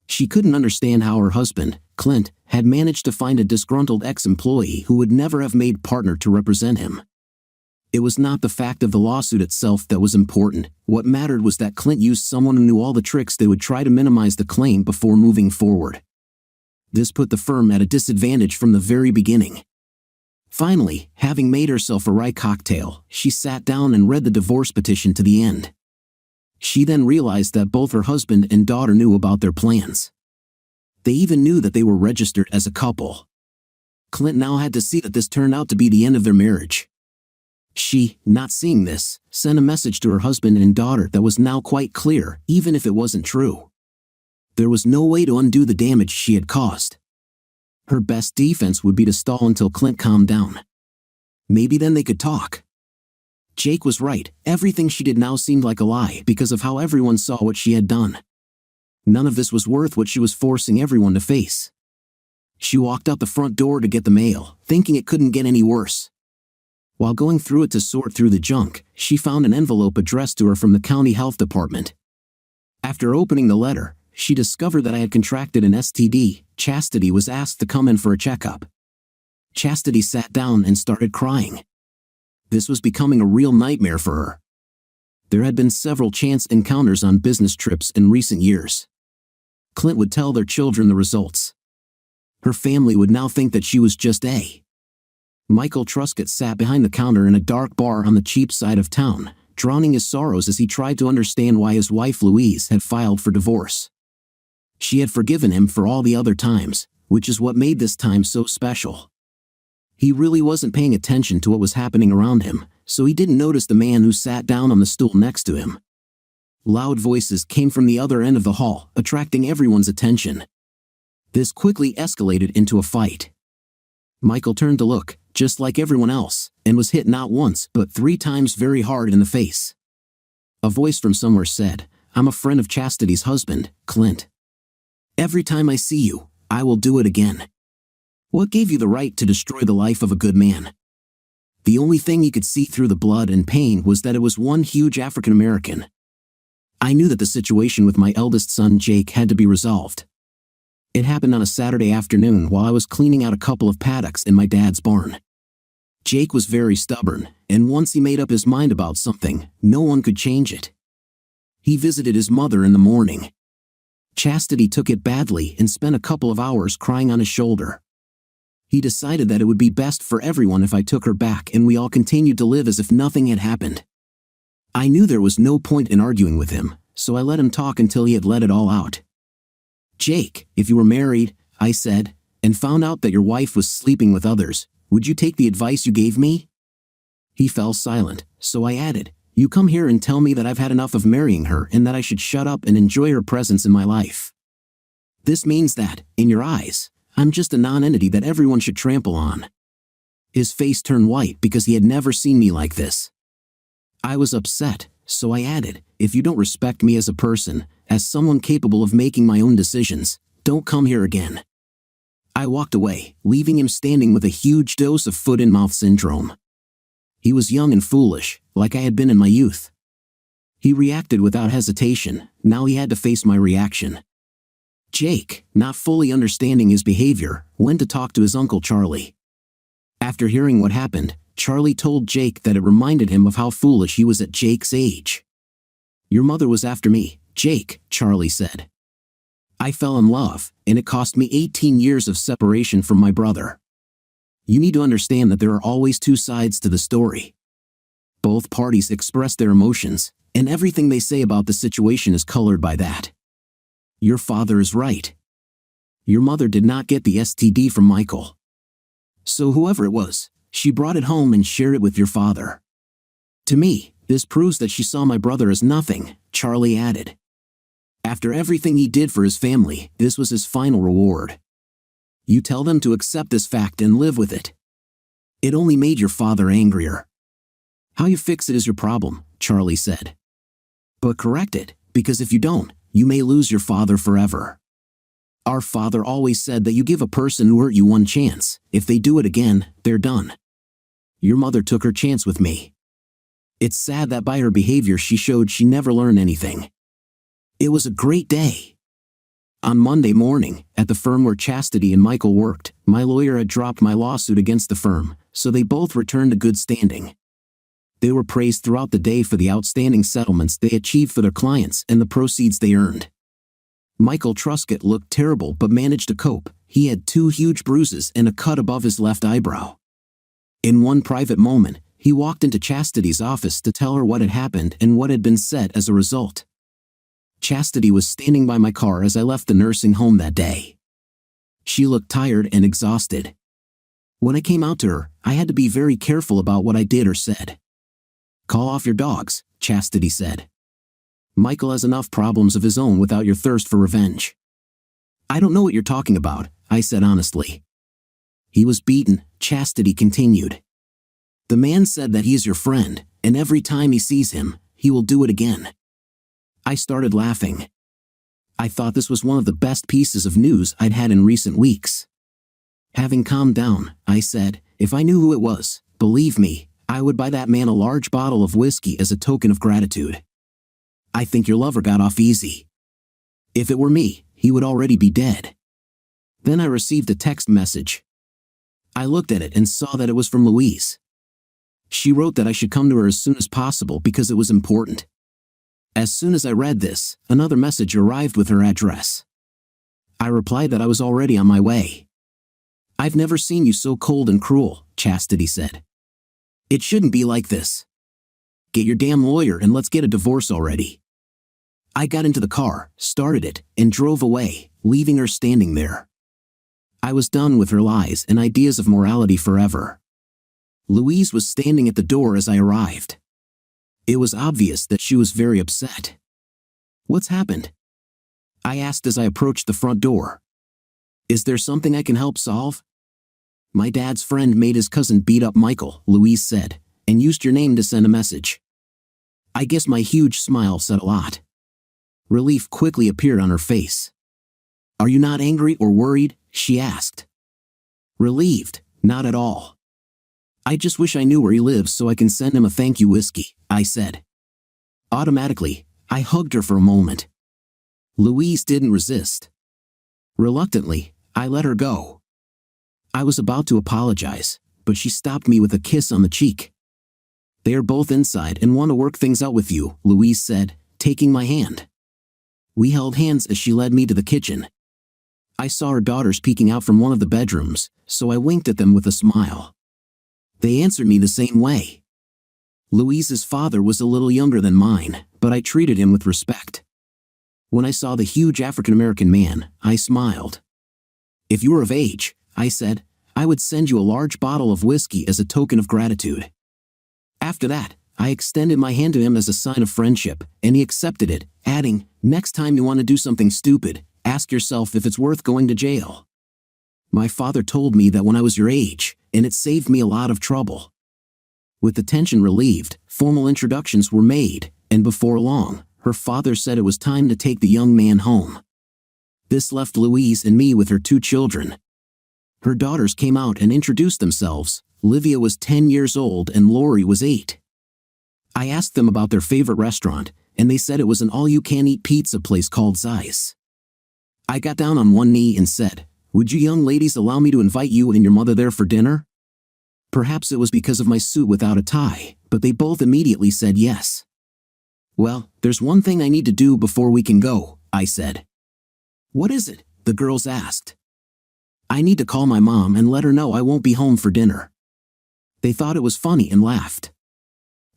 She couldn't understand how her husband, Clint, had managed to find a disgruntled ex-employee who would never have made partner to represent him. It was not the fact of the lawsuit itself that was important. What mattered was that Clint used someone who knew all the tricks they would try to minimize the claim before moving forward. This put the firm at a disadvantage from the very beginning. Finally, having made herself a rye cocktail, she sat down and read the divorce petition to the end. She then realized that both her husband and daughter knew about their plans. They even knew that they were registered as a couple. Clint now had to see that this turned out to be the end of their marriage. She, not seeing this, sent a message to her husband and daughter that was now quite clear, even if it wasn't true. There was no way to undo the damage she had caused. Her best defense would be to stall until Clint calmed down. Maybe then they could talk. Jake was right, everything she did now seemed like a lie because of how everyone saw what she had done. None of this was worth what she was forcing everyone to face. She walked out the front door to get the mail, thinking it couldn't get any worse. While going through it to sort through the junk, she found an envelope addressed to her from the county health department. After opening the letter, she discovered that I had contracted an STD. Chastity was asked to come in for a checkup. Chastity sat down and started crying. This was becoming a real nightmare for her. There had been several chance encounters on business trips in recent years. Clint would tell their children the results. Her family would now think that she was just a. Michael Truscott sat behind the counter in a dark bar on the cheap side of town, drowning his sorrows as he tried to understand why his wife Louise had filed for divorce. She had forgiven him for all the other times, which is what made this time so special. He really wasn't paying attention to what was happening around him, so he didn't notice the man who sat down on the stool next to him. Loud voices came from the other end of the hall, attracting everyone's attention. This quickly escalated into a fight. Michael turned to look, just like everyone else, and was hit not once but 3 times very hard in the face. A voice from somewhere said, "I'm a friend of Chastity's husband, Clint. Every time I see you, I will do it again. What gave you the right to destroy the life of a good man?" The only thing you could see through the blood and pain was that it was one huge African American. I knew that the situation with my eldest son Jake had to be resolved. It happened on a Saturday afternoon while I was cleaning out a couple of paddocks in my dad's barn. Jake was very stubborn, and once he made up his mind about something, no one could change it. He visited his mother in the morning. Chastity took it badly and spent a couple of hours crying on his shoulder. He decided that it would be best for everyone if I took her back and we all continued to live as if nothing had happened. I knew there was no point in arguing with him, so I let him talk until he had let it all out. "Jake, if you were married," I said, "and found out that your wife was sleeping with others, would you take the advice you gave me?" He fell silent, so I added, "You come here and tell me that I've had enough of marrying her and that I should shut up and enjoy her presence in my life. This means that, in your eyes, I'm just a non-entity that everyone should trample on." His face turned white because he had never seen me like this. I was upset, so I added, "If you don't respect me as a person, as someone capable of making my own decisions, don't come here again." I walked away, leaving him standing with a huge dose of foot-and-mouth syndrome. He was young and foolish, like I had been in my youth. He reacted without hesitation. Now he had to face my reaction. Jake, not fully understanding his behavior, went to talk to his uncle Charlie. After hearing what happened, Charlie told Jake that it reminded him of how foolish he was at Jake's age. "Your mother was after me, Jake," Charlie said. "I fell in love, and it cost me 18 years of separation from my brother. You need to understand that there are always two sides to the story. Both parties express their emotions, and everything they say about the situation is colored by that. Your father is right. Your mother did not get the STD from Michael. So whoever it was, she brought it home and shared it with your father. To me, this proves that she saw my brother as nothing," Charlie added. "After everything he did for his family, this was his final reward. You tell them to accept this fact and live with it. It only made your father angrier. How you fix it is your problem," Charlie said. "But correct it, because if you don't, you may lose your father forever. Our father always said that you give a person who hurt you one chance. If they do it again, they're done. Your mother took her chance with me. It's sad that by her behavior she showed she never learned anything." It was a great day. On Monday morning, at the firm where Chastity and Michael worked, my lawyer had dropped my lawsuit against the firm, so they both returned to good standing. They were praised throughout the day for the outstanding settlements they achieved for their clients and the proceeds they earned. Michael Truscott looked terrible but managed to cope. He had 2 huge bruises and a cut above his left eyebrow. In one private moment, he walked into Chastity's office to tell her what had happened and what had been said as a result. Chastity was standing by my car as I left the nursing home that day. She looked tired and exhausted. When I came out to her, I had to be very careful about what I did or said. "Call off your dogs," Chastity said. "Michael has enough problems of his own without your thirst for revenge." "I don't know what you're talking about," I said honestly. "He was beaten," Chastity continued. "The man said that he is your friend, and every time he sees him, he will do it again." I started laughing. I thought this was one of the best pieces of news I'd had in recent weeks. Having calmed down, I said, "If I knew who it was, believe me, I would buy that man a large bottle of whiskey as a token of gratitude. I think your lover got off easy. If it were me, he would already be dead." Then I received a text message. I looked at it and saw that it was from Louise. She wrote that I should come to her as soon as possible because it was important. As soon as I read this, another message arrived with her address. I replied that I was already on my way. "I've never seen you so cold and cruel," Chastity said. "It shouldn't be like this. Get your damn lawyer and let's get a divorce already." I got into the car, started it, and drove away, leaving her standing there. I was done with her lies and ideas of morality forever. Louise was standing at the door as I arrived. It was obvious that she was very upset. "What's happened?" I asked as I approached the front door. "Is there something I can help solve?" "My dad's friend made his cousin beat up Michael," Louise said, "and used your name to send a message." I guess my huge smile said a lot. Relief quickly appeared on her face. "Are you not angry or worried?" she asked. "Relieved, not at all. I just wish I knew where he lives so I can send him a thank you whiskey," I said. Automatically, I hugged her for a moment. Louise didn't resist. Reluctantly, I let her go. I was about to apologize, but she stopped me with a kiss on the cheek. "They are both inside and want to work things out with you," Louise said, taking my hand. We held hands as she led me to the kitchen. I saw her daughters peeking out from one of the bedrooms, so I winked at them with a smile. They answered me the same way. Louise's father was a little younger than mine, but I treated him with respect. When I saw the huge African-American man, I smiled. "If you were of age," I said, "I would send you a large bottle of whiskey as a token of gratitude." After that, I extended my hand to him as a sign of friendship, and he accepted it, adding, "Next time you want to do something stupid, ask yourself if it's worth going to jail." My father told me that when I was your age, and it saved me a lot of trouble. With the tension relieved, formal introductions were made, and before long, her father said it was time to take the young man home. This left Louise and me with her 2 children. Her daughters came out and introduced themselves. Livia was 10 years old and Lori was 8. I asked them about their favorite restaurant, and they said it was an all-you-can-eat pizza place called Zeiss. I got down on one knee and said, "Would you young ladies allow me to invite you and your mother there for dinner?" Perhaps it was because of my suit without a tie, but they both immediately said yes. "Well, there's one thing I need to do before we can go," I said. "What is it?" the girls asked. "I need to call my mom and let her know I won't be home for dinner." They thought it was funny and laughed.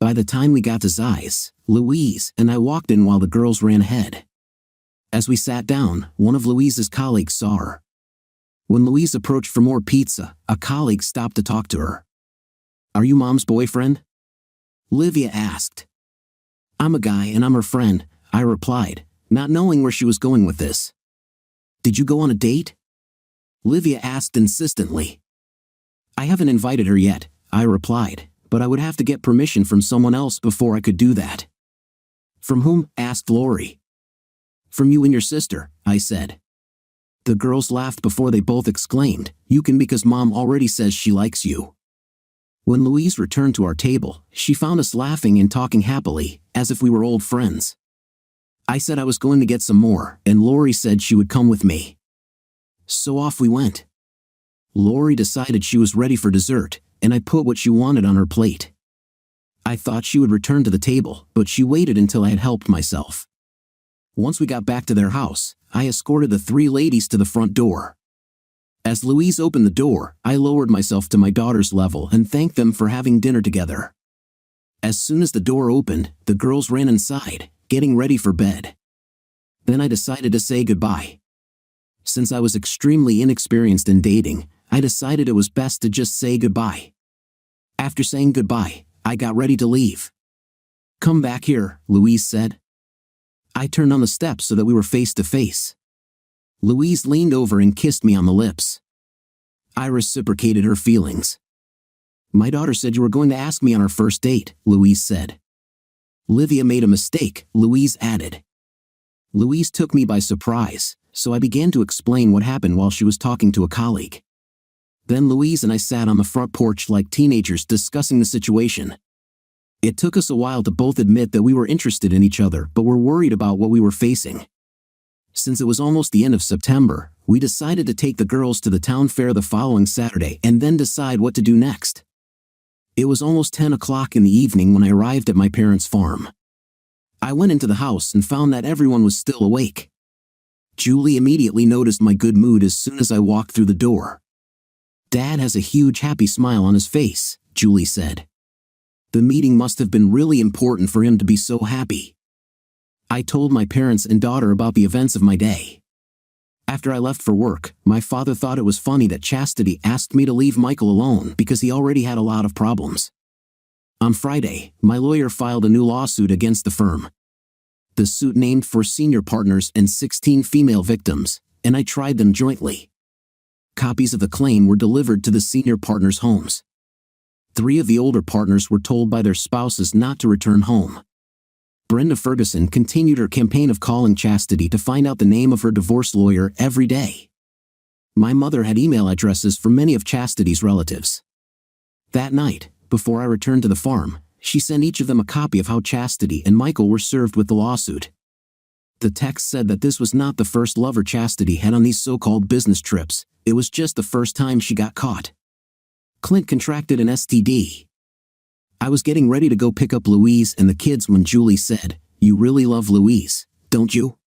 By the time we got to Zeiss, Louise and I walked in while the girls ran ahead. As we sat down, one of Louise's colleagues saw her. When Louise approached for more pizza, a colleague stopped to talk to her. "Are you Mom's boyfriend?" Livia asked. "I'm a guy and I'm her friend," I replied, not knowing where she was going with this. "Did you go on a date?" Livia asked insistently. "I haven't invited her yet," I replied, "but I would have to get permission from someone else before I could do that." "From whom?" asked Lori. "From you and your sister," I said. The girls laughed before they both exclaimed, "You can, because Mom already says she likes you." When Louise returned to our table, she found us laughing and talking happily, as if we were old friends. I said I was going to get some more, and Lori said she would come with me. So off we went. Lori decided she was ready for dessert, and I put what she wanted on her plate. I thought she would return to the table, but she waited until I had helped myself. Once we got back to their house, I escorted the 3 ladies to the front door. As Louise opened the door, I lowered myself to my daughter's level and thanked them for having dinner together. As soon as the door opened, the girls ran inside, getting ready for bed. Then I decided to say goodbye. Since I was extremely inexperienced in dating, I decided it was best to just say goodbye. After saying goodbye, I got ready to leave. "Come back here," Louise said. I turned on the steps so that we were face to face. Louise leaned over and kissed me on the lips. I reciprocated her feelings. "My daughter said you were going to ask me on our first date," Louise said. "Livia made a mistake," Louise added. Louise took me by surprise, so I began to explain what happened while she was talking to a colleague. Then Louise and I sat on the front porch like teenagers discussing the situation. It took us a while to both admit that we were interested in each other but were worried about what we were facing. Since it was almost the end of September, we decided to take the girls to the town fair the following Saturday and then decide what to do next. It was almost 10 o'clock in the evening when I arrived at my parents' farm. I went into the house and found that everyone was still awake. Julie immediately noticed my good mood as soon as I walked through the door. "Dad has a huge happy smile on his face," Julie said. "The meeting must have been really important for him to be so happy." I told my parents and daughter about the events of my day. After I left for work, my father thought it was funny that Chastity asked me to leave Michael alone because he already had a lot of problems. On Friday, my lawyer filed a new lawsuit against the firm. The suit named 4 senior partners and 16 female victims, and I tried them jointly. Copies of the claim were delivered to the senior partners' homes. 3 of the older partners were told by their spouses not to return home. Brenda Ferguson continued her campaign of calling Chastity to find out the name of her divorce lawyer every day. My mother had email addresses for many of Chastity's relatives. That night, before I returned to the farm, she sent each of them a copy of how Chastity and Michael were served with the lawsuit. The text said that this was not the first lover Chastity had on these so-called business trips, it was just the first time she got caught. Clint contracted an STD. I was getting ready to go pick up Louise and the kids when Julie said, "You really love Louise, don't you?"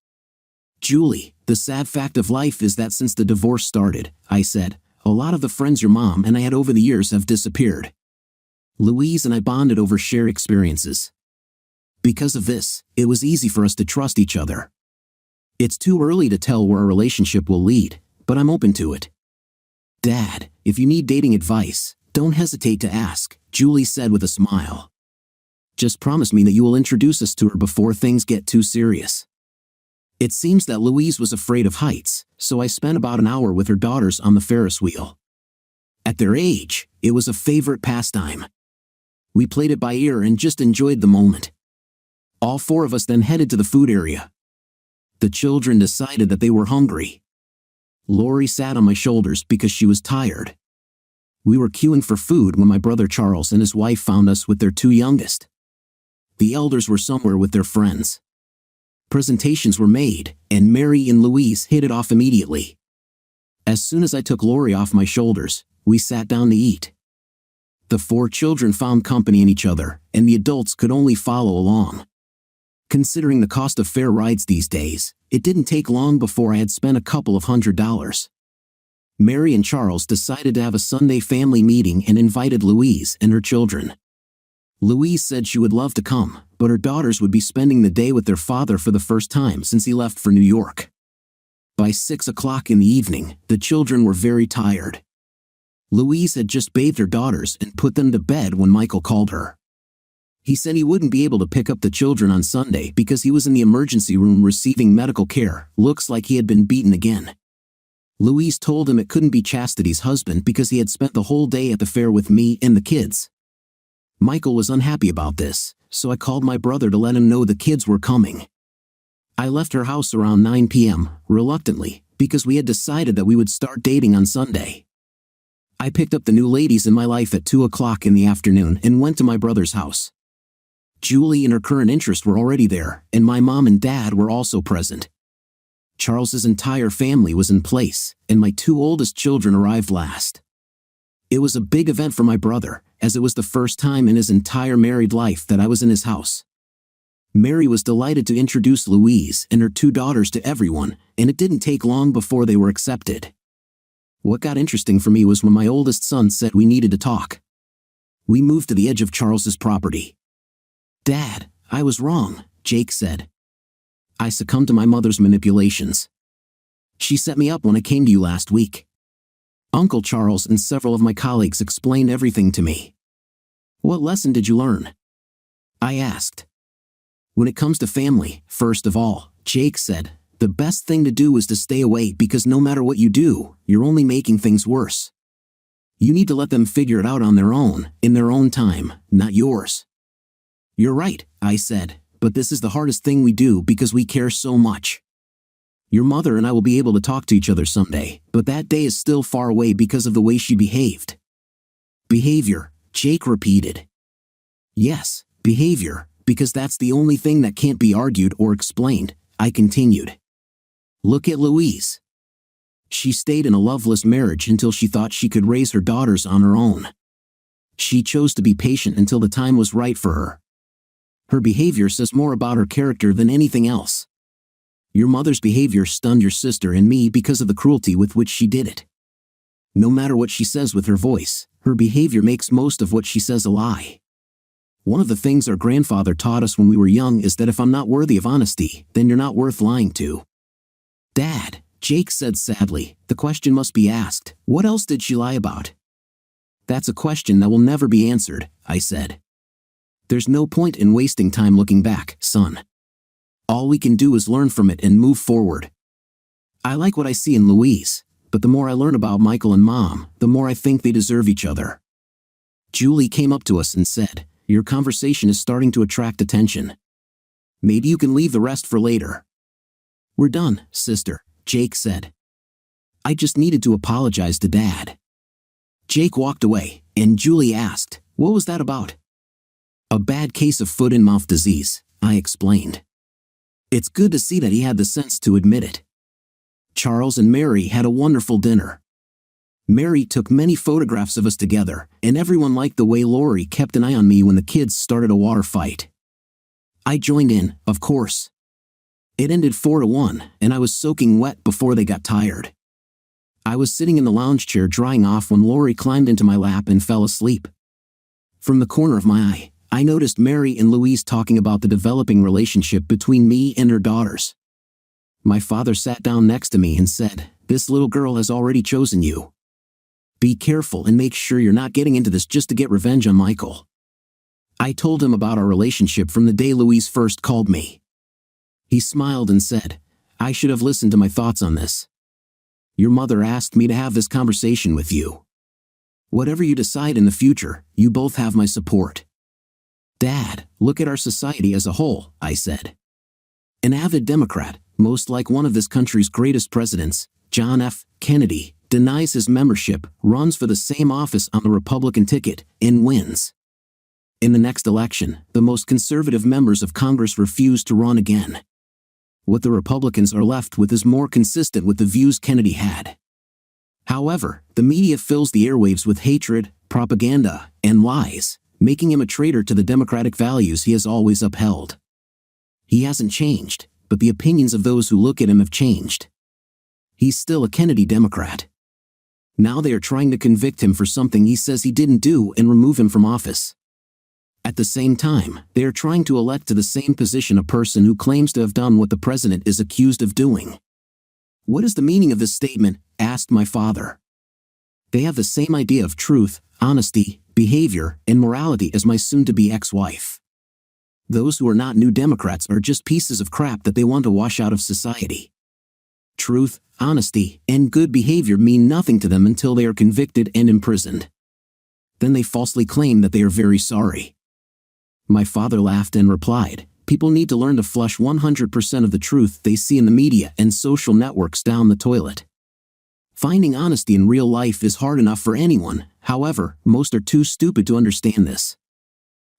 "Julie, the sad fact of life is that since the divorce started," I said, "a lot of the friends your mom and I had over the years have disappeared. Louise and I bonded over shared experiences. Because of this, it was easy for us to trust each other. It's too early to tell where our relationship will lead, but I'm open to it." "Dad, if you need dating advice, don't hesitate to ask," Julie said with a smile. "Just promise me that you will introduce us to her before things get too serious." It seems that Louise was afraid of heights, so I spent about an hour with her daughters on the Ferris wheel. At their age, it was a favorite pastime. We played it by ear and just enjoyed the moment. All four of us then headed to the food area. The children decided that they were hungry. Lori sat on my shoulders because she was tired. We were queuing for food when my brother Charles and his wife found us with their two youngest. The elders were somewhere with their friends. Presentations were made, and Mary and Louise hit it off immediately. As soon as I took Lori off my shoulders, we sat down to eat. The four children found company in each other, and the adults could only follow along. Considering the cost of fare rides these days, it didn't take long before I had spent a couple of $100s. Mary and Charles decided to have a Sunday family meeting and invited Louise and her children. Louise said she would love to come, but her daughters would be spending the day with their father for the first time since he left for New York. By 6 o'clock in the evening, the children were very tired. Louise had just bathed her daughters and put them to bed when Michael called her. He said he wouldn't be able to pick up the children on Sunday because he was in the emergency room receiving medical care. Looks like he had been beaten again. Louise told him it couldn't be Chastity's husband because he had spent the whole day at the fair with me and the kids. Michael was unhappy about this, so I called my brother to let him know the kids were coming. I left her house around 9 p.m., reluctantly, because we had decided that we would start dating on Sunday. I picked up the new ladies in my life at 2 o'clock in the afternoon and went to my brother's house. Julie and her current interest were already there, and my mom and dad were also present. Charles's entire family was in place, and my two oldest children arrived last. It was a big event for my brother, as it was the first time in his entire married life that I was in his house. Mary was delighted to introduce Louise and her two daughters to everyone, and it didn't take long before they were accepted. What got interesting for me was when my oldest son said we needed to talk. We moved to the edge of Charles's property. "Dad, I was wrong," Jake said. "I succumbed to my mother's manipulations. She set me up when I came to you last week." Uncle Charles and several of my colleagues explained everything to me. "What lesson did you learn?" I asked. "When it comes to family, first of all," Jake said, "the best thing to do is to stay away because no matter what you do, you're only making things worse. You need to let them figure it out on their own, in their own time, not yours." "You're right," I said, "but this is the hardest thing we do because we care so much. Your mother and I will be able to talk to each other someday, but that day is still far away because of the way she behaved." "Behavior," Jake repeated. "Yes, behavior, because that's the only thing that can't be argued or explained," I continued. "Look at Louise. She stayed in a loveless marriage until she thought she could raise her daughters on her own. She chose to be patient until the time was right for her. Her behavior says more about her character than anything else. Your mother's behavior stunned your sister and me because of the cruelty with which she did it. No matter what she says with her voice, her behavior makes most of what she says a lie. One of the things our grandfather taught us when we were young is that if I'm not worthy of honesty, then you're not worth lying to." "Dad," Jake said sadly, "the question must be asked, what else did she lie about?" "That's a question that will never be answered," I said. "There's no point in wasting time looking back, son. All we can do is learn from it and move forward. I like what I see in Louise, but the more I learn about Michael and Mom, the more I think they deserve each other." Julie came up to us and said, "Your conversation is starting to attract attention. Maybe you can leave the rest for later." "We're done, sister," Jake said. "I just needed to apologize to Dad." Jake walked away, and Julie asked, "What was that about?" "A bad case of foot and mouth disease," I explained. It's good to see that he had the sense to admit it. Charles and Mary had a wonderful dinner. Mary took many photographs of us together, and everyone liked the way Lori kept an eye on me when the kids started a water fight. I joined in, of course. It ended 4-1, and I was soaking wet before they got tired. I was sitting in the lounge chair drying off when Lori climbed into my lap and fell asleep. From the corner of my eye, I noticed Mary and Louise talking about the developing relationship between me and her daughters. My father sat down next to me and said, "This little girl has already chosen you. Be careful and make sure you're not getting into this just to get revenge on Michael." I told him about our relationship from the day Louise first called me. He smiled and said, "I should have listened to my thoughts on this. Your mother asked me to have this conversation with you. Whatever you decide in the future, you both have my support." "Dad, look at our society as a whole," I said. An avid Democrat, most like one of this country's greatest presidents, John F. Kennedy, denies his membership, runs for the same office on the Republican ticket, and wins. In the next election, the most conservative members of Congress refuse to run again. What the Republicans are left with is more consistent with the views Kennedy had. However, the media fills the airwaves with hatred, propaganda, and lies, making him a traitor to the democratic values he has always upheld. He hasn't changed, but the opinions of those who look at him have changed. He's still a Kennedy Democrat. Now they are trying to convict him for something he says he didn't do and remove him from office. At the same time, they are trying to elect to the same position a person who claims to have done what the president is accused of doing. "What is the meaning of this statement?" asked my father. They have the same idea of truth, honesty, behavior, and morality as my soon-to-be ex-wife. Those who are not New Democrats are just pieces of crap that they want to wash out of society. Truth, honesty, and good behavior mean nothing to them until they are convicted and imprisoned. Then they falsely claim that they are very sorry. My father laughed and replied, "People need to learn to flush 100% of the truth they see in the media and social networks down the toilet. Finding honesty in real life is hard enough for anyone, however, most are too stupid to understand this."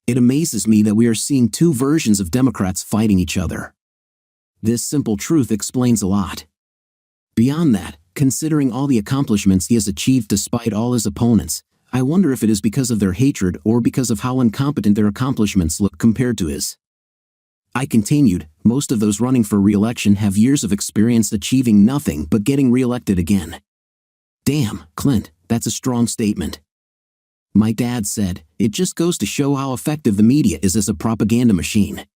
It amazes me that we are seeing two versions of Democrats fighting each other. This simple truth explains a lot. Beyond that, considering all the accomplishments he has achieved despite all his opponents, I wonder if it is because of their hatred or because of how incompetent their accomplishments look compared to his. I continued, "Most of those running for re-election have years of experience achieving nothing but getting re-elected again." "Damn, Clint, that's a strong statement." My dad said, "It just goes to show how effective the media is as a propaganda machine."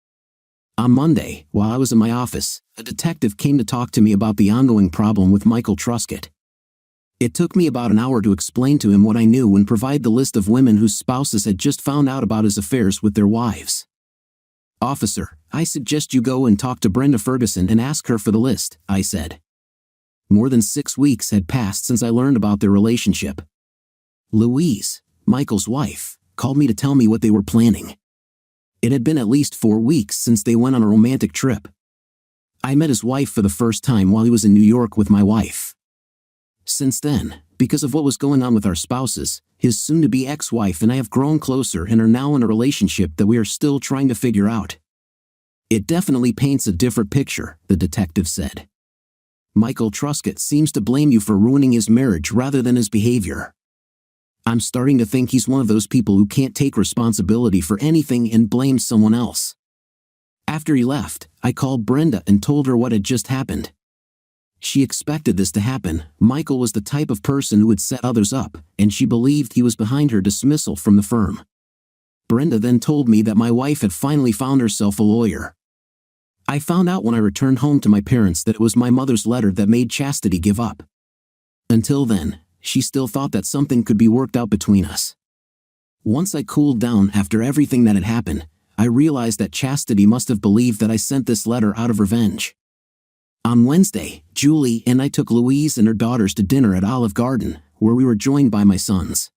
On Monday, while I was in my office, a detective came to talk to me about the ongoing problem with Michael Truscott. It took me about an hour to explain to him what I knew and provide the list of women whose spouses had just found out about his affairs with their wives. "Officer, I suggest you go and talk to Brenda Ferguson and ask her for the list," I said. More than 6 weeks had passed since I learned about their relationship. Louise, Michael's wife, called me to tell me what they were planning. It had been at least 4 weeks since they went on a romantic trip. I met his wife for the first time while he was in New York with my wife. Since then, because of what was going on with our spouses, his soon-to-be ex-wife and I have grown closer and are now in a relationship that we are still trying to figure out. "It definitely paints a different picture," the detective said. "Michael Truscott seems to blame you for ruining his marriage rather than his behavior. I'm starting to think he's one of those people who can't take responsibility for anything and blames someone else." After he left, I called Brenda and told her what had just happened. She expected this to happen. Michael was the type of person who would set others up, and she believed he was behind her dismissal from the firm. Brenda then told me that my wife had finally found herself a lawyer. I found out when I returned home to my parents that it was my mother's letter that made Chastity give up. Until then, she still thought that something could be worked out between us. Once I cooled down after everything that had happened, I realized that Chastity must have believed that I sent this letter out of revenge. On Wednesday, Julie and I took Louise and her daughters to dinner at Olive Garden, where we were joined by my sons.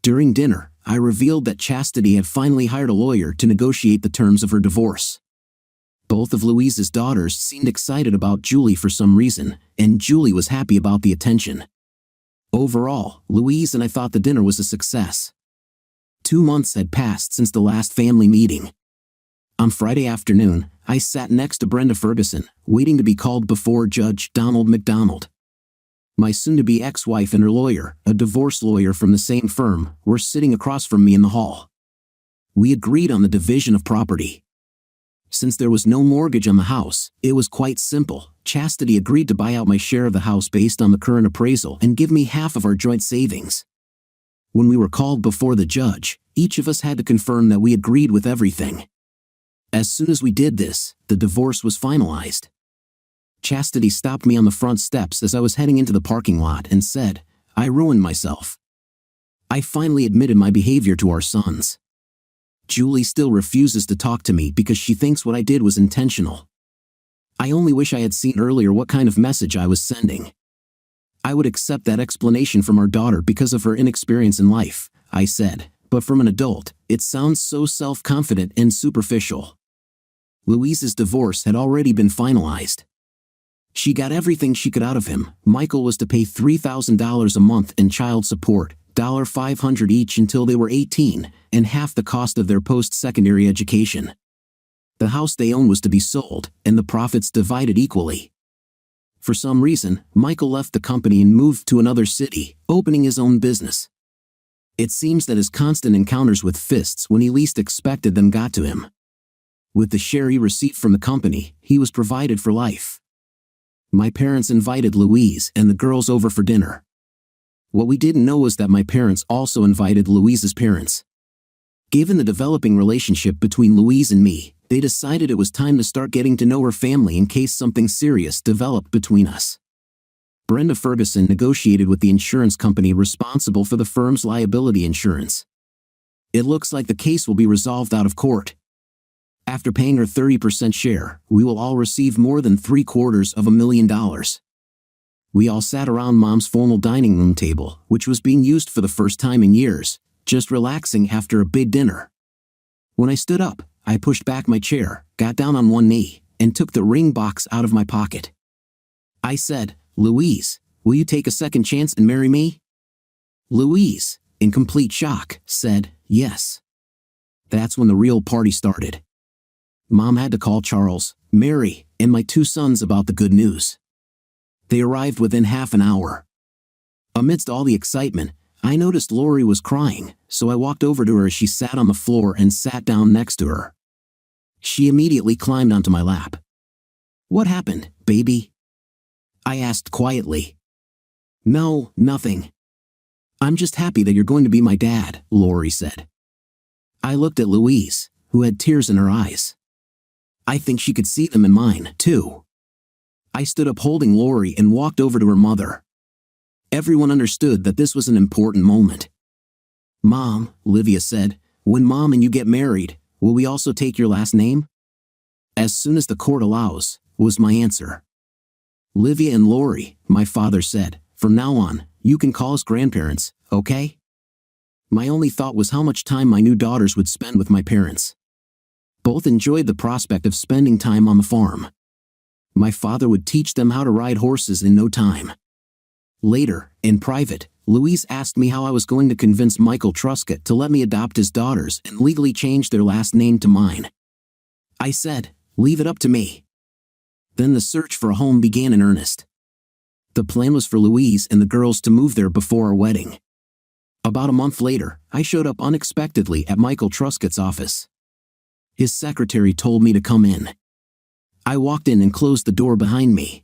During dinner, I revealed that Chastity had finally hired a lawyer to negotiate the terms of her divorce. Both of Louise's daughters seemed excited about Julie for some reason, and Julie was happy about the attention. Overall, Louise and I thought the dinner was a success. 2 months had passed since the last family meeting. On Friday afternoon, I sat next to Brenda Ferguson, waiting to be called before Judge Donald McDonald. My soon-to-be ex-wife and her lawyer, a divorce lawyer from the same firm, were sitting across from me in the hall. We agreed on the division of property. Since there was no mortgage on the house, it was quite simple. Chastity agreed to buy out my share of the house based on the current appraisal and give me half of our joint savings. When we were called before the judge, each of us had to confirm that we agreed with everything. As soon as we did this, the divorce was finalized. Chastity stopped me on the front steps as I was heading into the parking lot and said, "I ruined myself. I finally admitted my behavior to our sons." Julie still refuses to talk to me because she thinks what I did was intentional. I only wish I had seen earlier what kind of message I was sending. I would accept that explanation from our daughter because of her inexperience in life, I said, but from an adult, it sounds so self-confident and superficial. Louise's divorce had already been finalized. She got everything she could out of him. Michael was to pay $3,000 a month in child support, $500 each until they were 18, and half the cost of their post-secondary education. The house they owned was to be sold, and the profits divided equally. For some reason, Michael left the company and moved to another city, opening his own business. It seems that his constant encounters with fists when he least expected them got to him. With the share he received from the company, he was provided for life. My parents invited Louise and the girls over for dinner. What we didn't know was that my parents also invited Louise's parents. Given the developing relationship between Louise and me, they decided it was time to start getting to know her family in case something serious developed between us. Brenda Ferguson negotiated with the insurance company responsible for the firm's liability insurance. It looks like the case will be resolved out of court. After paying her 30% share, we will all receive more than $750,000. We all sat around Mom's formal dining room table, which was being used for the first time in years, just relaxing after a big dinner. When I stood up, I pushed back my chair, got down on one knee, and took the ring box out of my pocket. I said, "Louise, will you take a second chance and marry me?" Louise, in complete shock, said, "Yes." That's when the real party started. Mom had to call Charles, Mary, and my two sons about the good news. They arrived within half an hour. Amidst all the excitement, I noticed Lori was crying, so I walked over to her as she sat on the floor and sat down next to her. She immediately climbed onto my lap. "What happened, baby?" I asked quietly. "No, nothing. I'm just happy that you're going to be my dad," Lori said. I looked at Louise, who had tears in her eyes. I think she could see them in mine, too. I stood up holding Lori and walked over to her mother. Everyone understood that this was an important moment. "Mom," Livia said, "when Mom and you get married, will we also take your last name?" "As soon as the court allows," was my answer. "Livia and Lori," my father said, "from now on, you can call us grandparents, okay?" My only thought was how much time my new daughters would spend with my parents. Both enjoyed the prospect of spending time on the farm. My father would teach them how to ride horses in no time. Later, in private, Louise asked me how I was going to convince Michael Truscott to let me adopt his daughters and legally change their last name to mine. I said, "Leave it up to me." Then the search for a home began in earnest. The plan was for Louise and the girls to move there before our wedding. About a month later, I showed up unexpectedly at Michael Truscott's office. His secretary told me to come in. I walked in and closed the door behind me.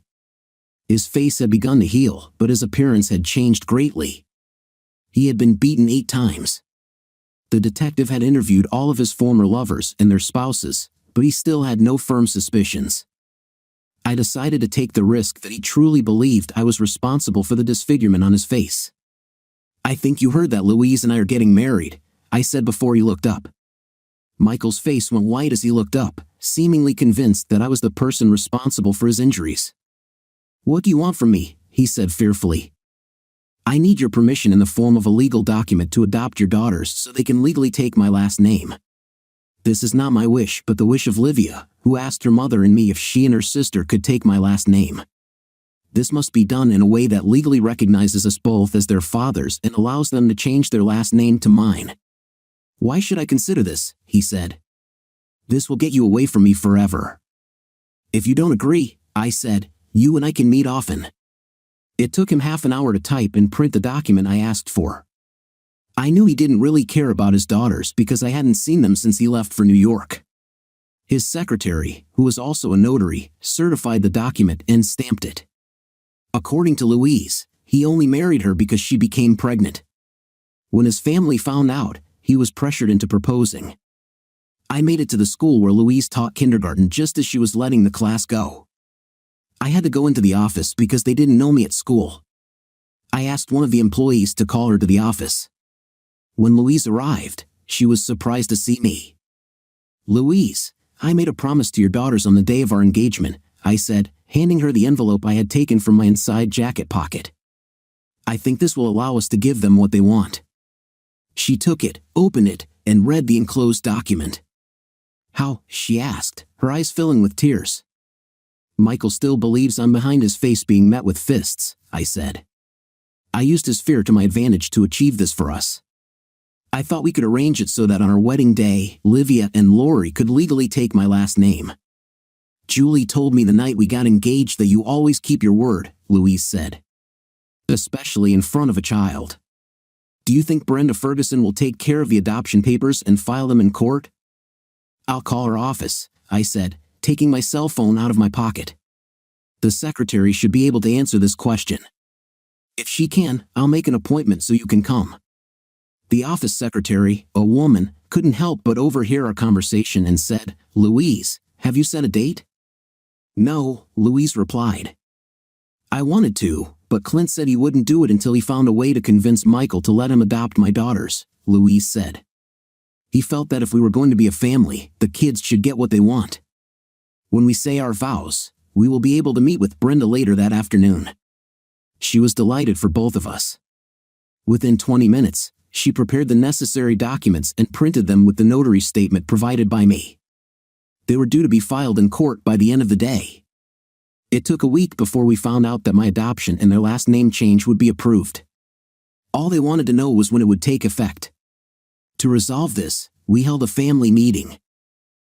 His face had begun to heal, but his appearance had changed greatly. He had been beaten 8 times. The detective had interviewed all of his former lovers and their spouses, but he still had no firm suspicions. I decided to take the risk that he truly believed I was responsible for the disfigurement on his face. "I think you heard that Louise and I are getting married," I said before he looked up. Michael's face went white as he looked up, seemingly convinced that I was the person responsible for his injuries. "What do you want from me?" he said fearfully. "I need your permission in the form of a legal document to adopt your daughters so they can legally take my last name. This is not my wish but the wish of Livia, who asked her mother and me if she and her sister could take my last name. This must be done in a way that legally recognizes us both as their fathers and allows them to change their last name to mine." "Why should I consider this?" he said. This will get you away from me forever." "If you don't agree," I said, "you and I can meet often." It took him half an hour to type and print the document I asked for. I knew he didn't really care about his daughters because I hadn't seen them since he left for New York. His secretary, who was also a notary, certified the document and stamped it. According to Louise, he only married her because she became pregnant. When his family found out, he was pressured into proposing. I made it to the school where Louise taught kindergarten just as she was letting the class go. I had to go into the office because they didn't know me at school. I asked one of the employees to call her to the office. When Louise arrived, she was surprised to see me. "Louise, I made a promise to your daughters on the day of our engagement," I said, handing her the envelope I had taken from my inside jacket pocket. "I think this will allow us to give them what they want." She took it, opened it, and read the enclosed document. "How?" she asked, her eyes filling with tears. "Michael still believes I'm behind his face being met with fists," I said. "I used his fear to my advantage to achieve this for us. I thought we could arrange it so that on our wedding day, Livia and Lori could legally take my last name." "Julie told me the night we got engaged that you always keep your word," Louise said. "Especially in front of a child. Do you think Brenda Ferguson will take care of the adoption papers and file them in court?" "I'll call her office," I said, taking my cell phone out of my pocket. "The secretary should be able to answer this question. If she can, I'll make an appointment so you can come." The office secretary, a woman, couldn't help but overhear our conversation and said, "Louise, have you set a date?" "No," Louise replied. "I wanted to, but Clint said he wouldn't do it until he found a way to convince Michael to let him adopt my daughters," Louise said. "He felt that if we were going to be a family, the kids should get what they want. When we say our vows, we will be able to meet with Brenda later that afternoon." She was delighted for both of us. Within 20 minutes, she prepared the necessary documents and printed them with the notary statement provided by me. They were due to be filed in court by the end of the day. It took a week before we found out that my adoption and their last name change would be approved. All they wanted to know was when it would take effect. To resolve this, we held a family meeting.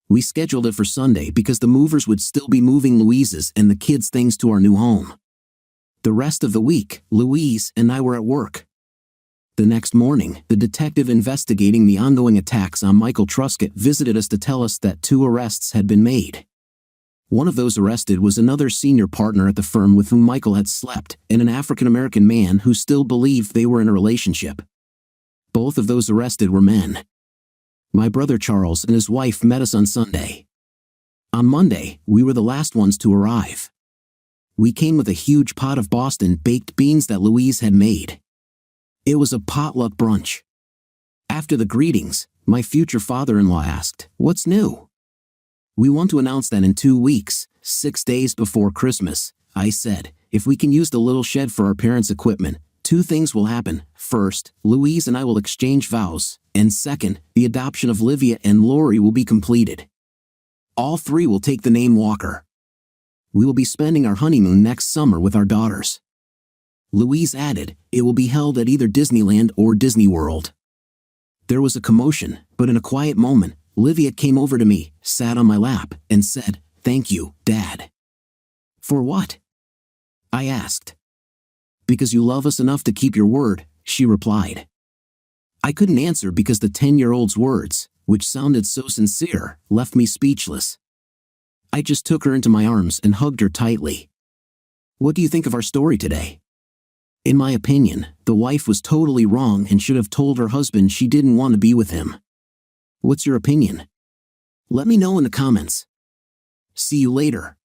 We scheduled it for Sunday because the movers would still be moving Louise's and the kids' things to our new home. The rest of the week, Louise and I were at work. The next morning, the detective investigating the ongoing attacks on Michael Truscott visited us to tell us that 2 arrests had been made. One of those arrested was another senior partner at the firm with whom Michael had slept, and an African-American man who still believed they were in a relationship. Both of those arrested were men. My brother Charles and his wife met us on Sunday. On Monday, we were the last ones to arrive. We came with a huge pot of Boston baked beans that Louise had made. It was a potluck brunch. After the greetings, my future father-in-law asked, "What's new?" "We want to announce that in 2 weeks, 6 days before Christmas," I said. "If we can use the little shed for our parents' equipment, 2 things will happen. First, Louise and I will exchange vows, and second, the adoption of Livia and Lori will be completed. All 3 will take the name Walker. We will be spending our honeymoon next summer with our daughters." Louise added, "It will be held at either Disneyland or Disney World." There was a commotion, but in a quiet moment, Livia came over to me, sat on my lap, and said, "Thank you, Dad." "For what?" I asked. "Because you love us enough to keep your word," she replied. I couldn't answer because the 10-year-old's words, which sounded so sincere, left me speechless. I just took her into my arms and hugged her tightly. "What do you think of our story today?" In my opinion, the wife was totally wrong and should have told her husband she didn't want to be with him. What's your opinion? Let me know in the comments. See you later.